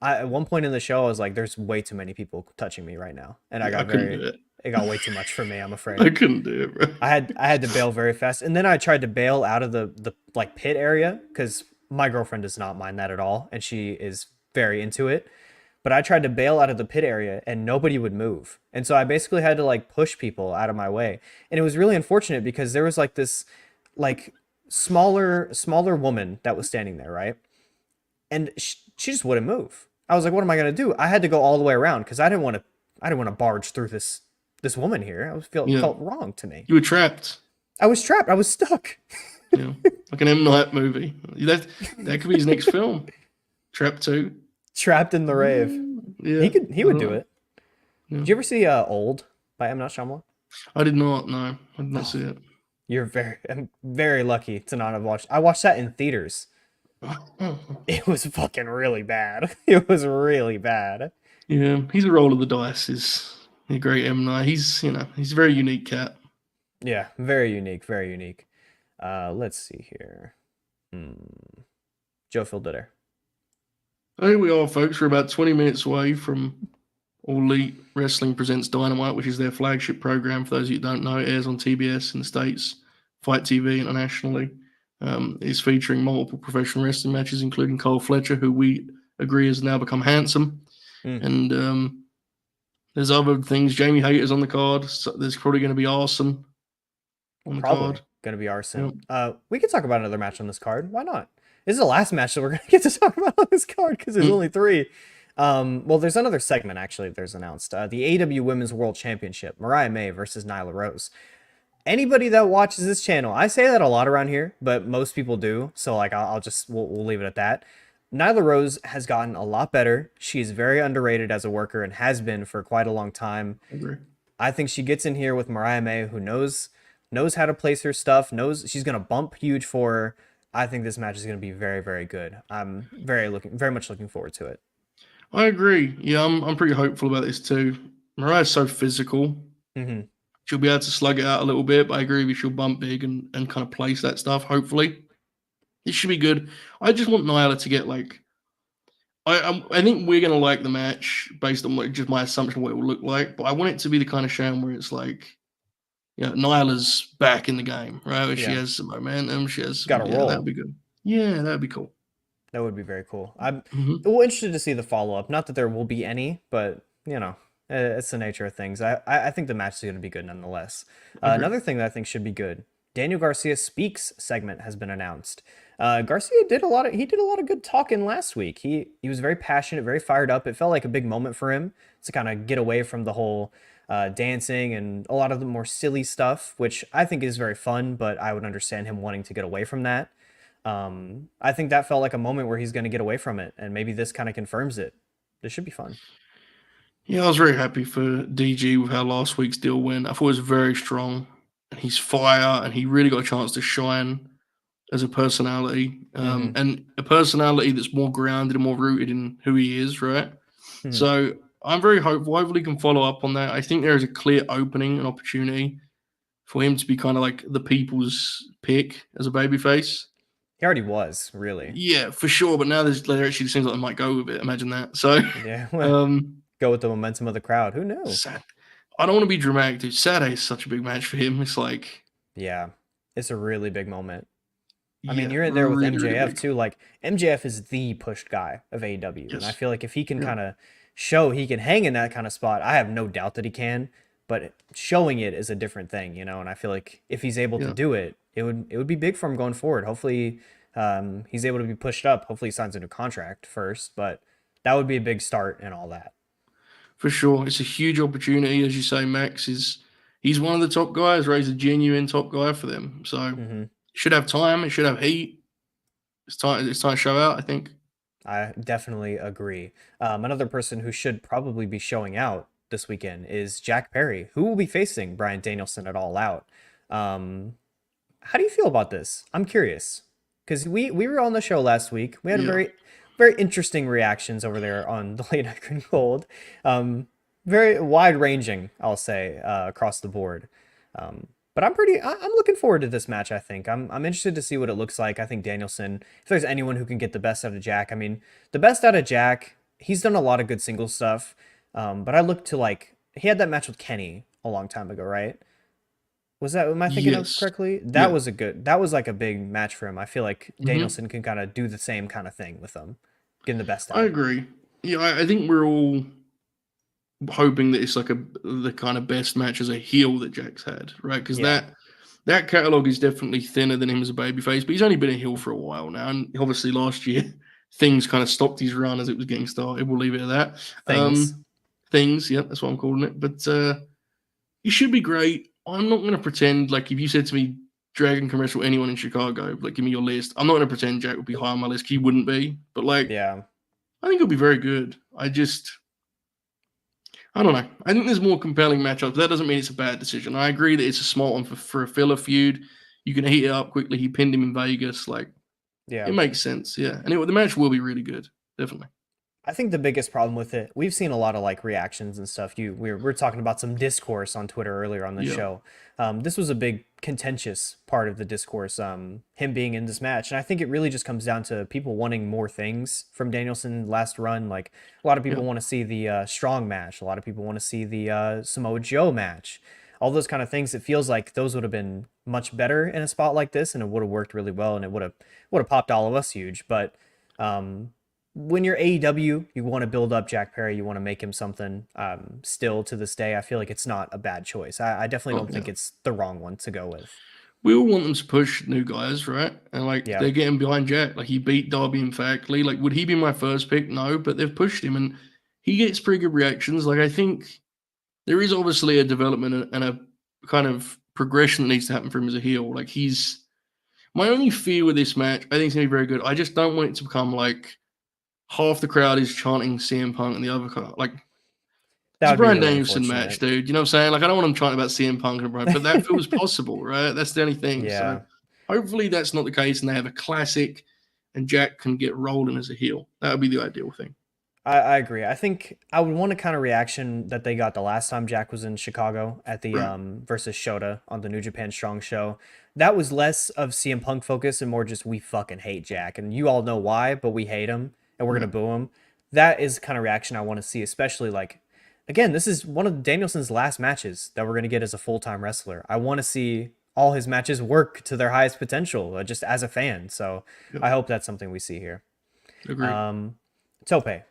I at one point in the show I was like, "There's way too many people touching me right now," and I yeah. I got couldn't do it. it got way too much for me. I'm afraid. I couldn't do it, bro. I had to bail very fast, and then I tried to bail out of the like pit area because my girlfriend does not mind that at all, and she is very into it. But I tried to bail out of the pit area, and nobody would move, and so I basically had to like push people out of my way, and it was really unfortunate because there was like this like smaller woman that was standing there, right, and she just wouldn't move. I was like, what am I gonna do? I had to go all the way around because I didn't want to barge through this woman here. Yeah, Felt wrong to me. you were trapped. I was trapped. I was stuck. Yeah, like an M Night movie. That could be his next film. Trap 2. Trapped in the rave. Yeah, He I would don't do know. it. Yeah. Did you ever see Old by M. Night Shyamalan? I did not. No, I did not see it. You're I'm very lucky to not have watched. I watched that in theaters. It was fucking really bad. It was really bad. Yeah, he's a roll of the dice. Is a great M Night. He's a very unique cat. Yeah, very unique, very unique. Let's see here. Joe Filditter. Here we are, folks. We're about 20 minutes away from All Elite Wrestling Presents Dynamite, which is their flagship program. For those of you who don't know, it airs on TBS in the States, Fight TV internationally. It's featuring multiple professional wrestling matches, including Cole Fletcher, who we agree has now become handsome. And there's other things. Jamie Hayter's on the card. So there's probably going to be Arson on the Probably card. gonna be Arson. We could talk about another match on this card. Why not? This is the last match that we're gonna get to talk about on this card because there's only 3. Well, there's another segment actually. There's announced the AEW Women's World Championship: Mariah May versus Nyla Rose. Anybody that watches this channel, I say that a lot around here, but most people do. So like, we'll leave it at that. Nyla Rose has gotten a lot better. She's very underrated as a worker and has been for quite a long time. I agree. I think she gets in here with Mariah May, who knows knows how to place her stuff, knows she's gonna bump huge for her. I think this match is gonna be very, very good. I'm very much looking forward to it. I agree. Yeah, I'm pretty hopeful about this too. Mariah's so physical. Hmm. She'll be able to slug it out a little bit, but I agree with you. She'll bump big and kind of place that stuff, hopefully. It should be good. I just want Nyla to get like I think we're gonna like the match based on like just my assumption of what it will look like, but I want it to be the kind of show where it's like, Nyla's back in the game, right? Where she Yeah, has some momentum, she has got some, to yeah, that'd roll. be good. Yeah, that'd be cool. That would be very cool. I'm Hmm. well interested to see the follow up. Not that there will be any, but it's the nature of things. I think the match is going to be good nonetheless. Agree. Another thing that I think should be good. Daniel Garcia Speaks segment has been announced. Garcia did a lot of good talking last week. He was very passionate, very fired up. It felt like a big moment for him to kind of get away from the whole dancing and a lot of the more silly stuff, which I think is very fun. But I would understand him wanting to get away from that. I think that felt like a moment where he's going to get away from it, and maybe this kind of confirms it. This should be fun. Yeah, I was very happy for DG with how last week's deal went. I thought it was very strong. And he's fire, and he really got a chance to shine as a personality, Hmm. and a personality that's more grounded and more rooted in who he is, right? Hmm. So I'm very hopeful. Hopefully, he can follow up on that. I think there is a clear opening and opportunity for him to be kind of like the people's pick as a babyface. He already was, really. Yeah, for sure. But now there actually seems like they might go with it. Imagine that. So, Yeah, um, go with the momentum of the crowd. Who knew? sad. I don't want to be dramatic, dude. Saturday is such a big match for him. It's like, Yeah, it's a really big moment. I mean, yeah, you're in there with really, really MJF big. too. Like MJF is the pushed guy of AEW, and I Yes. feel like if he can Yeah. kind of show he can hang in that kind of spot, I have no doubt that he can. But showing it is a different thing, And I feel like if he's able to Yeah. do it, it would be big for him going forward. Hopefully, he's able to be pushed up. Hopefully, he signs a new contract first, but that would be a big start and all that. For sure. It's a huge opportunity, as you say. Max is he's one of the top guys, right? He's a genuine top guy for them. So Hmm. should have time, it should have heat. It's time to show out, I think. I definitely agree. Another person who should probably be showing out this weekend is Jack Perry, who will be facing Bryan Danielson at All Out. Um, how do you feel about this? I'm curious because we were on the show last week. We had a Yeah. very interesting reactions over there on the Late Night Green Gold. Very wide ranging, I'll say, across the board. Um, but I'm looking forward to this match. I think I'm interested to see what it looks like. I think Danielson, if there's anyone who can get the best out of Jack, I mean, the best out of Jack. He's done a lot of good single stuff. But I look to like he had that match with Kenny a long time ago, right? Was that, am I thinking of Yes. correctly? Yeah. That was like a big match for him. I feel like Hmm. Danielson can kind of do the same kind of thing with them, getting the best I out of them. agree. Yeah, I think we're all hoping that it's like the kind of best match as a heel that Jack's had, right? Because Yeah. that catalog is definitely thinner than him as a babyface, but he's only been a heel for a while now, and obviously last year things kind of stopped his run as it was getting started. We'll leave it at that. Things. Things, yeah, that's what I'm calling it. But he should be great. I'm not going to pretend like if you said to me, Dragon can wrestle anyone in Chicago, like give me your list. I'm not going to pretend Jack would be high on my list. He wouldn't be, but like Yeah. I think he'll be very good. I don't know. I think there's more compelling matchups. That doesn't mean it's a bad decision. I agree that it's a smart one for a filler feud. You can heat it up quickly. He pinned him in Vegas. Like it Yeah. makes sense. Yeah, and the match will be really good. Definitely. I think the biggest problem with it, we've seen a lot of like reactions and stuff. We're talking about some discourse on Twitter earlier on the Yeah. show. This was a big contentious part of the discourse. Him being in this match, and I think it really just comes down to people wanting more things from Danielson last run. Like a lot of Yeah. people want to see the strong match. A lot of people want to see the Samoa Joe match. All those kind of things. It feels like those would have been much better in a spot like this, and it would have worked really well, and it would have popped all of us huge. But um, when you're AEW, you want to build up Jack Perry, you want to make him something. Still to this day, I feel like it's not a bad choice. I definitely Oh don't yeah. think it's the wrong one to go with. We all want them to push new guys, right? And like Yeah, they're getting behind Jack. Like he beat Darby emphatically. Like would he be my first pick? No, but they've pushed him, and he gets pretty good reactions. Like I think there is obviously a development and a kind of progression that needs to happen for him as a heel. Like he's my only fear with this match. I think it's gonna be very good. I just don't want it to become like half the crowd is chanting CM Punk and the other crowd. Like That It's a would be Bryan really Danielson match, unfortunate. dude. You know what I'm saying? Like, I don't want him trying about CM Punk and Bryan, but that feels possible, right? That's the only thing. So Yeah. hopefully that's not the case, and they have a classic, and Jack can get rolling as a heel. That would be the ideal thing. I agree. I think I would want a kind of reaction that they got the last time Jack was in Chicago at the Right. versus Shota on the New Japan Strong show. That was less of CM Punk focus and more just we fucking hate Jack, and you all know why, but we hate him and we're gonna Right. boo him. That is the kind of reaction I want to see, especially like again, this is one of Danielson's last matches that we're gonna get as a full-time wrestler. I want to see all his matches work to their highest potential, just as a fan. So Yep. I hope that's something we see here. Agree. Tope.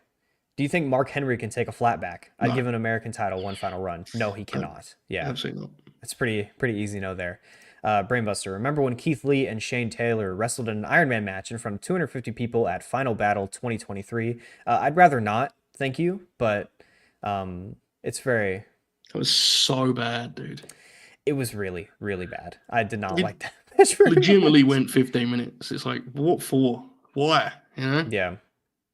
Do you think Mark Henry can take a flat back? I'd No, give an American title one final run. No, he cannot. Yeah, absolutely not. it's pretty easy no there. Brainbuster. Remember when Keith Lee and Shane Taylor wrestled in an Iron Man match in front of 250 people at Final Battle 2023? I'd rather not, thank you, but it's very. That was so bad, dude. It was really really bad. I did not It like that match very legitimately much. went 15 minutes. It's like, what for? Why? You know? Yeah,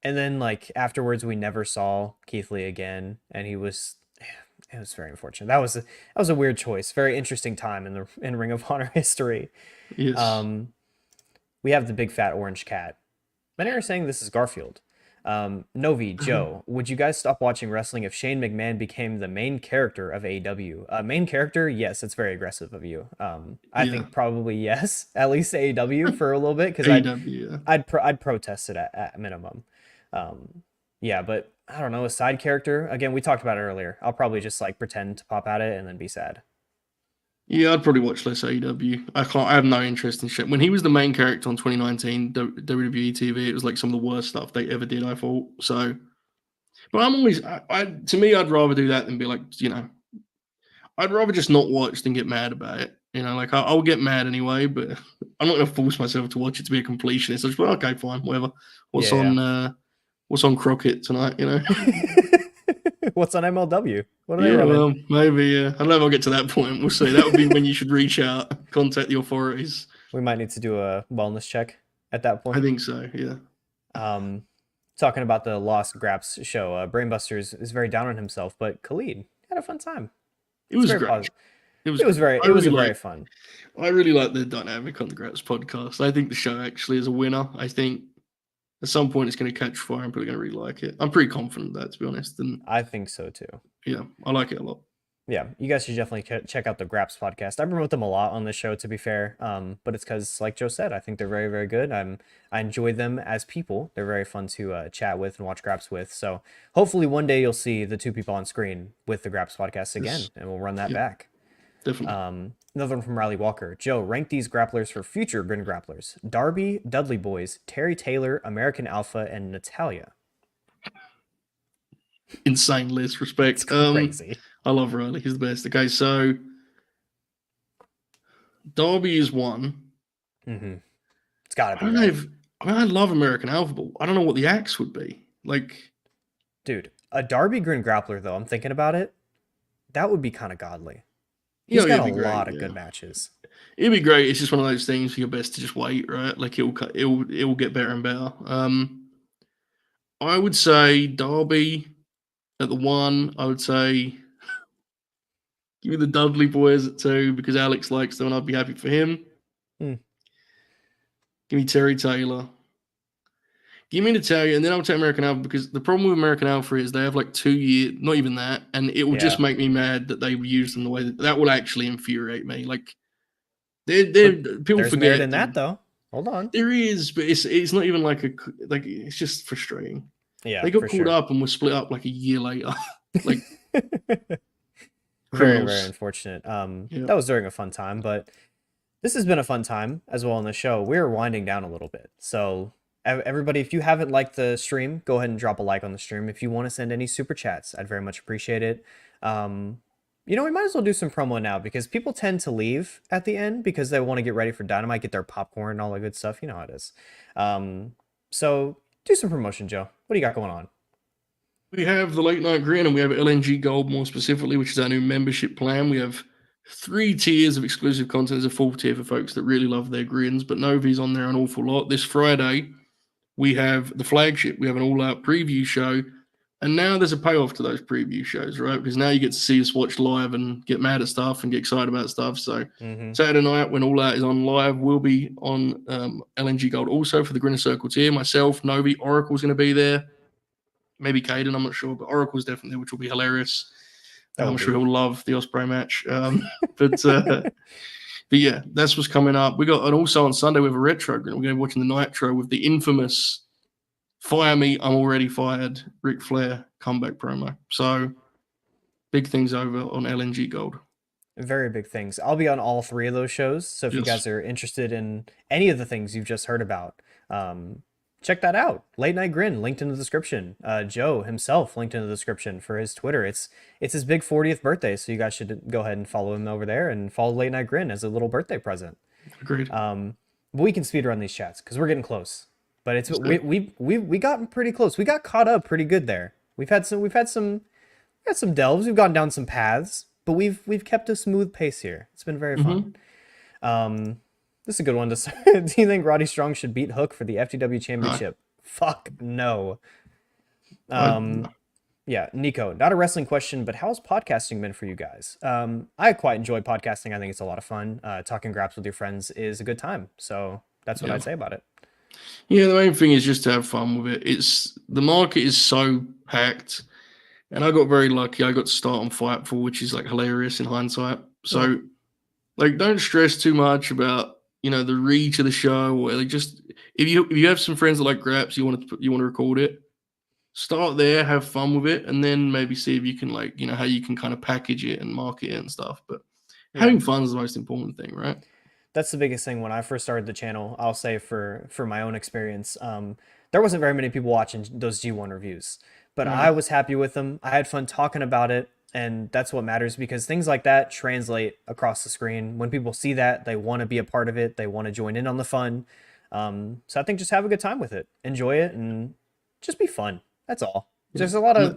and then like afterwards, we never saw Keith Lee again, and he was. It was very unfortunate. That was a weird choice. Very interesting time in Ring of Honor history. Yes. We have the big fat orange cat. Many are saying this is Garfield. Novi, Joe, would you guys stop watching wrestling if Shane McMahon became the main character of AEW? Main character? Yes, it's very aggressive of you. I Yeah. think probably yes, at least AEW for a little bit because AEW, yeah. I'd protest it at minimum. Yeah, but I don't know, a side character. Again, we talked about it earlier. I'll probably just like pretend to pop at it and then be sad. Yeah, I'd probably watch less AEW. I have no interest in shit. When he was the main character on 2019 WWE TV, it was like some of the worst stuff they ever did, I thought. So, but I'm always, to me, I'd rather do that than be like, I'd rather just not watch than get mad about it. Like I'll get mad anyway, but I'm not gonna force myself to watch it to be a completionist. I just okay, fine, whatever. What's Yeah. on Crockett tonight? What's on MLW? What are they Yeah, running? well, maybe. Yeah, I don't know if I'll get to that point. We'll see. That would be when you should reach out, contact the authorities. We might need to do a wellness check at that I point. think so. Yeah. Talking about the Lost Graps show, Brainbusters is very down on himself, but Khalid had a fun time. It It's was very great. positive. It was It was great. very. It was a very fun. I really like the dynamic on the Graps podcast. I think the show actually is a winner. I think at some point it's going to catch fire and people are going to really like it. I'm pretty confident of that, to be honest. And I think so too. yeah, I like it a lot. Yeah, you guys should definitely check out the Graps podcast. I promote them a lot on this show, to be fair. But it's because, like Joe said, I think they're very, very good. I enjoy them as people. They're very fun to chat with and watch Graps with. So hopefully one day you'll see the two people on screen with the Graps podcast again, and we'll run that back. Definitely. Another one from Riley Walker. Joe, rank these grapplers for future Grin Grapplers. Darby, Dudley Boys, Terry Taylor, American Alpha, and Natalia. Insane list. Respect. It's crazy. I love Riley. He's the best. Okay, so Darby is one. Mm-hmm. It's gotta be. I love American Alpha, but I don't know what the axe would be. Like, dude, a Darby Grin Grappler though. I'm thinking about it. That would be kind of godly. He's got a lot of good matches. It'd be great. It's just one of those things for your best to just wait, right? Like it'll get better and better. I would say Darby at the 1. I would say give me the Dudley Boys at 2 because Alex likes them and I'd be happy for him. Give me Terry Taylor. Give me Natalia, and then I'll take American Alpha because the problem with American Alpha is they have like 2 years, not even that, and it will just make me mad that they use them the way that will actually infuriate me. Like, people there's forget merit in that though. Hold on, there is, but it's not even like it's just frustrating. Yeah, they got called up and were split up like a year later. Like, very very unfortunate. That was during a fun time, but this has been a fun time as well on the show. We're winding down a little bit, so. Everybody, if you haven't liked the stream, go ahead and drop a like on the stream. If you want to send any super chats, I'd very much appreciate it. We might as well do some promo now because people tend to leave at the end because they want to get ready for Dynamite, get their popcorn and all that good stuff. You know how it is. So do some promotion, Joe. What do you got going on? We have the Late Night Grin and we have LNG Gold more specifically, which is our new membership plan. We have 3 tiers of exclusive content. There's a 4th tier for folks that really love their grins, but Novi's on there an awful lot. This Friday, we have the flagship. We have an all-out preview show And now there's a payoff to those preview shows, right? Because now you get to see us watch live and get mad at stuff and get excited about stuff. So Saturday night, when All Out is on live, we'll be on LNG Gold also for the Grinner Circle tier. Myself, Novi, Oracle's going to be there. Maybe Caden, I'm not sure, but Oracle's definitely there, which will be hilarious. I'm sure he'll love the Osprey match. But yeah, that's what's coming up. And also on Sunday we have a retro. We're going to be watching the Nitro with the infamous "Fire Me, I'm Already Fired" Ric Flair comeback promo. So big things over on LNG Gold. Very big things. I'll be on all 3 of those shows. So if you guys are interested in any of the things you've just heard about, check that out. Late Night Grin, linked in the description. Joe himself, linked in the description for his Twitter. It's his big 40th birthday, so you guys should go ahead and follow him over there and follow Late Night Grin as a little birthday present. Agreed. But we can speed run these chats because we're getting close. But it's we gotten pretty close. We got caught up pretty good there. We've had some delves. We've gone down some paths, but we've kept a smooth pace here. It's been very fun. This is a good one to start. Do you think Roddy Strong should beat Hook for the FTW Championship? Fuck no. Yeah, Nico, not a wrestling question, but how's podcasting been for you guys? I quite enjoy podcasting. I think it's a lot of fun. Talking graps with your friends is a good time. So that's what I'd say about it. Yeah, the main thing is just to have fun with it. The market is so packed, and I got very lucky. I got to start on Fightful, which is like hilarious in hindsight. So, like, don't stress too much about the reach of the show, or like just if you have some friends that like graps, you want to record it. Start there, have fun with it, and then maybe see if you can how you can kind of package it and market it and stuff. But having fun is the most important thing, right? That's the biggest thing. When I first started the channel, I'll say for my own experience, there wasn't very many people watching those G1 reviews, but I was happy with them. I had fun talking about it, and that's what matters, because things like that translate across the screen. When people see that, they want to be a part of it. They want to join in on the fun. So I think just have a good time with it, enjoy it, and just be fun. That's all. There's a lot of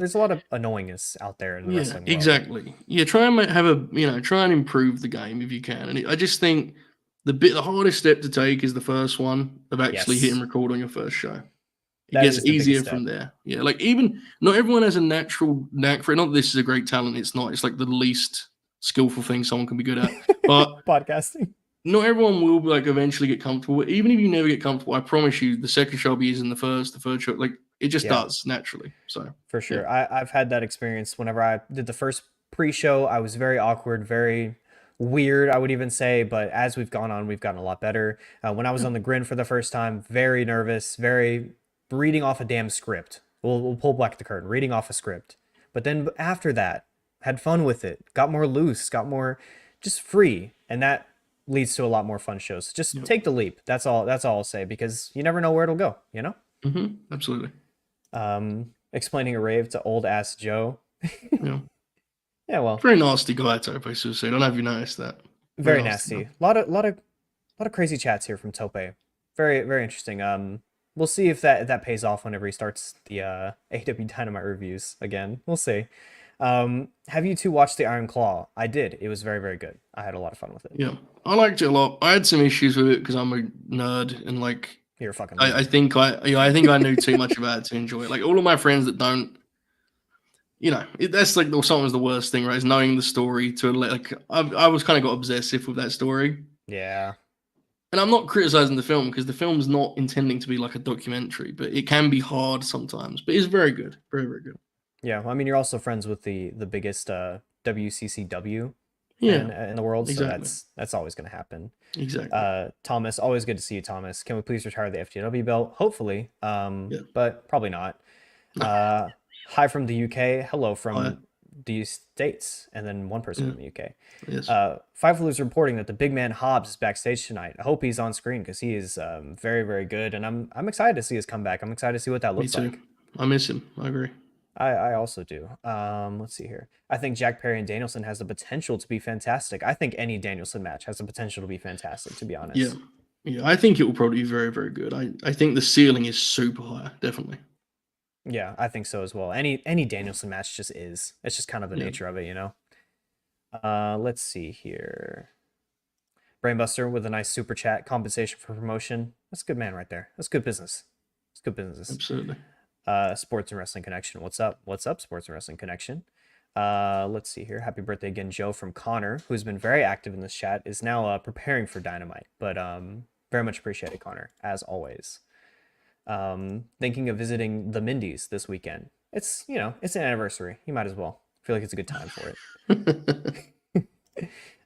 annoyingness out there in the wrestling world. Exactly. Yeah, try and improve the game if you can. And I just think the hardest step to take is the first one of actually hitting record on your first show. It gets easier from there. Yeah, like even not everyone has a natural knack for it. Not that this is a great talent. It's not. It's like the least skillful thing someone can be good at. But podcasting. Not everyone will eventually get comfortable. Even if you never get comfortable, I promise you, the second show will be easier than the third show. Like it just does naturally. So for sure, I've had that experience. Whenever I did the first pre-show, I was very awkward, very weird, I would even say. But as we've gone on, we've gotten a lot better. When I was on the Grin for the first time, very nervous, very reading off a damn script. We'll pull back the curtain, reading off a script. But then after that, had fun with it, got more loose, got more just free, and that leads to a lot more fun shows. Just take the leap. That's all I'll say, because you never know where it'll go, Absolutely. Explaining a rave to old ass Joe. Yeah, well, very nasty guy, Tope Suicide. I don't know if you noticed that. Very nasty. A lot of crazy chats here from Tope. Very, very interesting. We'll see if that pays off whenever he starts the AEW Dynamite reviews again. We'll see. Have you two watched the Iron Claw? I did. It was very, very good. I had a lot of fun with it. Yeah, I liked it a lot. I had some issues with it because I'm a nerd and you're fucking. I think I knew too much about it to enjoy it. Like all of my friends that don't, that's sometimes the worst thing, right? Is knowing the story I was kind of got obsessive with that story. Yeah. And I'm not criticizing the film because the film's not intending to be like a documentary, but it can be hard sometimes. But it's very good, very, very good. Yeah, well, I mean, you're also friends with the biggest WCCW in the world, exactly. So that's always going to happen. Exactly. Thomas, always good to see you, Thomas. Can we please retire the FTW belt? Hopefully, but probably not. Hi from the UK. Hello from the States, and then one person from the UK. Yes. Fightful is reporting that the big man Hobbs is backstage tonight. I hope he's on screen because he is very, very good, and I'm excited to see his comeback. I'm excited to see what that looks like. I miss him. I agree. I also do. Let's see here. I think Jack Perry and Danielson has the potential to be fantastic. I think any Danielson match has the potential to be fantastic, to be honest. Yeah. I think it will probably be very, very good. I think the ceiling is super high, definitely. Yeah, I think so as well. Any Danielson match just is. It's just kind of the nature of it, Let's see here. Brainbuster with a nice super chat. Compensation for promotion. That's a good man right there. That's good business. It's good business. Absolutely. Sports and Wrestling Connection. What's up? What's up, Sports and Wrestling Connection? Let's see here. Happy birthday again, Joe from Connor, who's been very active in this chat, is now preparing for Dynamite. But very much appreciated, Connor, as always. Thinking of visiting the Mindy's this weekend. It's, you know, it's an anniversary. You might as well. I feel like it's a good time for it.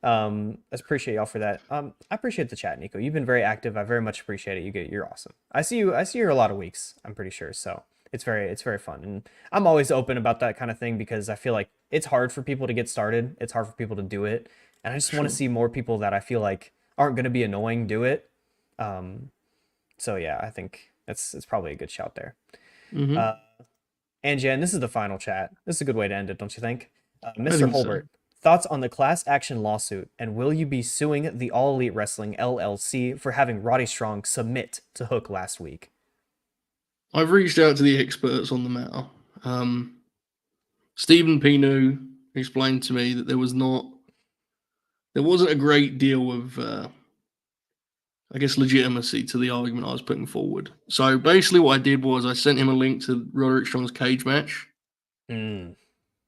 I appreciate y'all for that. I appreciate the chat, Nico. You've been very active. I very much appreciate it. You're awesome. I see you a lot of weeks, I'm pretty sure. So it's very fun. And I'm always open about that kind of thing because I feel like it's hard for people to get started. It's hard for people to do it. And I just want to see more people that I feel like aren't going to be annoying do it. So yeah, I think it's probably a good shout there. Mm-hmm. And Jen, this is the final chat. This is a good way to end it, don't you think? Mr. Hulbert, thoughts on the class action lawsuit, and will you be suing the All Elite Wrestling LLC for having Roddy Strong submit to Hook last week? I've reached out to the experts on the matter. Stephen Pinu explained to me that there wasn't a great deal of, legitimacy to the argument I was putting forward. So basically what I did was I sent him a link to Roderick Strong's cage match. And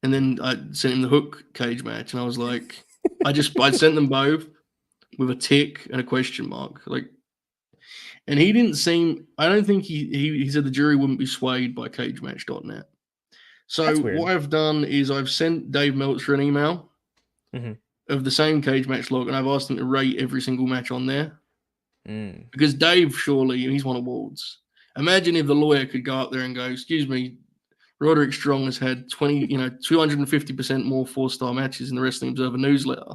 then I sent him the Hook cage match. And I was like, I sent them both with a tick and a question mark. And he didn't seem, I don't think he said the jury wouldn't be swayed by cagematch.net. So what I've done is I've sent Dave Meltzer an email of the same cage match log, and I've asked him to rate every single match on there. Because Dave, surely, he's won awards. Imagine if the lawyer could go up there and go, excuse me, Roderick Strong has had 250% more 4-star matches in the Wrestling Observer newsletter.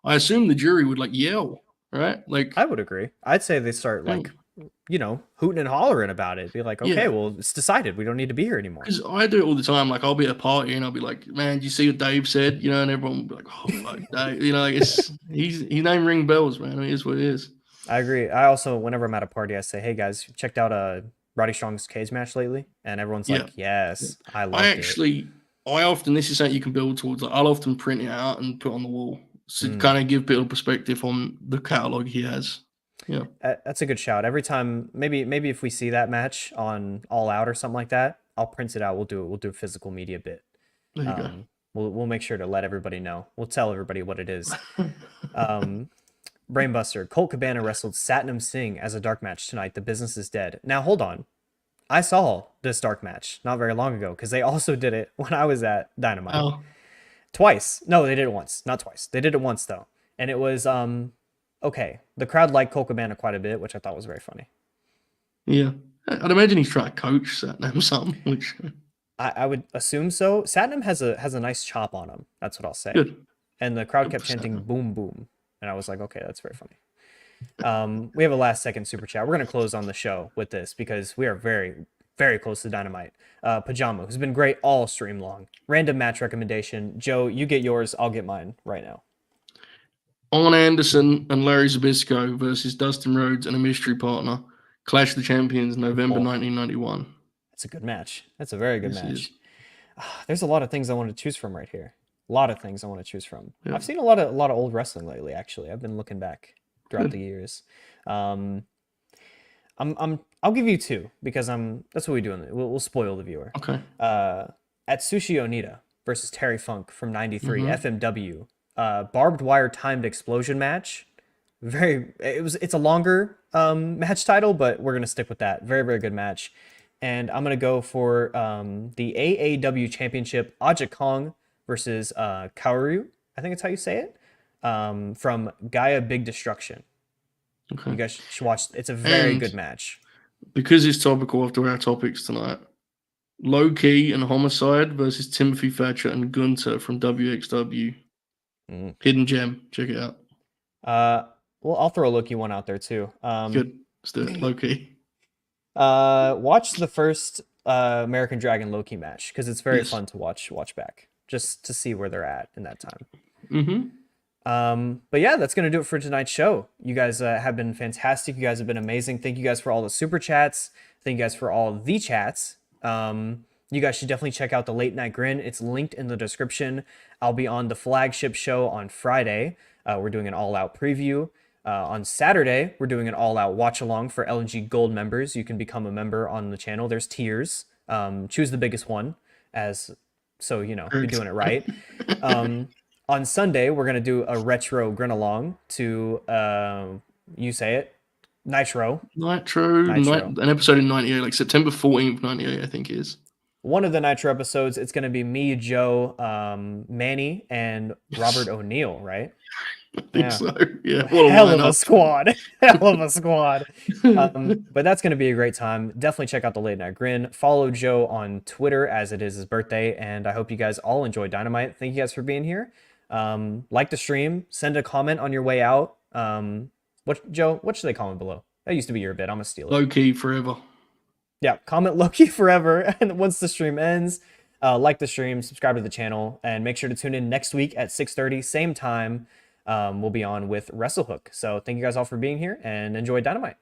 I assume the jury would yell, right? I would agree. I'd say they start hooting and hollering about it. Be like, okay, well, it's decided. We don't need to be here anymore. Because I do it all the time. I'll be at a party and I'll be like, man, did you see what Dave said? And everyone will be like, oh, fuck, Dave. His name ring bells, man. It is what it is. I agree. I also, whenever I'm at a party, I say, hey guys, you checked out Roddy Strong's cage match lately? And everyone's like, yes, I loved it. I often, this is something you can build towards. I'll often print it out and put on the wall to kind of give people perspective on the catalog he has. Yeah, that's a good shout. Every time, maybe if we see that match on All Out or something like that, I'll print it out. We'll do a physical media bit. There you go. We'll make sure to let everybody know. We'll tell everybody what it is. Brainbuster, Colt Cabana wrestled Satnam Singh as a dark match tonight. The business is dead. Now hold on, I saw this dark match not very long ago because they also did it when I was at Dynamite. Twice. No, they did it once, not twice. They did it once though, and it was okay. The crowd liked Colt Cabana quite a bit, which I thought was very funny. Yeah, I'd imagine he's trying to coach Satnam some, which I would assume so. Satnam has a nice chop on him. That's what I'll say. Good. And the crowd kept chanting "boom boom," and I was like, okay, that's very funny. We have a last second super chat. We're gonna close on the show with this because we are very, very close to Dynamite. Pajama, who's been great all stream long. Random match recommendation. Joe, you get yours. I'll get mine right now. Arn Anderson and Larry Zbyszko versus Dustin Rhodes and a mystery partner. Clash of the Champions, November 1991. That's a good match. That's a very good match. There's a lot of things I want to choose from right here. A lot of things I want to choose from. Yeah. I've seen a lot of old wrestling lately. Actually, I've been looking back throughout the years. I'll give you two because that's what we do. We'll spoil the viewer. Okay. Atsushi Onita versus Terry Funk from '93 FMW. Barbed wire timed explosion match. It's a longer match title, but we're gonna stick with that. Very, very good match. And I'm gonna go for the AAW Championship, Aja Kong versus Kaoru. I think that's how you say it. From Gaia Big Destruction. Okay. You guys should watch. It's a very good match. Because it's topical after our topics tonight. Low Key and Homicide versus Timothy Thatcher and Gunter from WXW. Hidden gem. Check it out. Well, I'll throw a Loki one out there too. Good. Let's do it. Low Key. Watch the first American Dragon Loki match because it's very fun to watch back just to see where they're at in that time. But yeah, that's gonna do it for tonight's show. You guys have been fantastic. You guys have been amazing. Thank you guys for all the super chats. Thank you guys for all the chats. You guys should definitely check out the Late Night Grin. It's linked in the description. I'll be on the flagship show on Friday. We're doing an all-out preview. On Saturday, we're doing an all-out watch-along for LNG Gold members. You can become a member on the channel. There's tiers. Choose the biggest one, so you're doing it right. Correct. On Sunday, we're gonna do a retro grin along to you say it, Nitro. Nitro. An episode in 98, like September 14th, 98, I think it is. One of the Nitro episodes, it's gonna be me, Joe, Manny, and Robert O'Neill, right? I think Yeah. so. Yeah, what a Hell of a lineup. squad. Hell of a squad. But that's going to be a great time. Definitely check out the Late Night Grin. Follow Joe on Twitter as it is his birthday. And I hope you guys all enjoy Dynamite. Thank you guys for being here. Like the stream. Send a comment on your way out. Joe, what should they comment below? That used to be your bit. I'm going to steal it. Low key forever. Yeah, comment Loki forever. And once the stream ends, like the stream, subscribe to the channel, and make sure to tune in next week at 6:30, same time. We'll be on with WrestleHook. So thank you guys all for being here and enjoy Dynamite.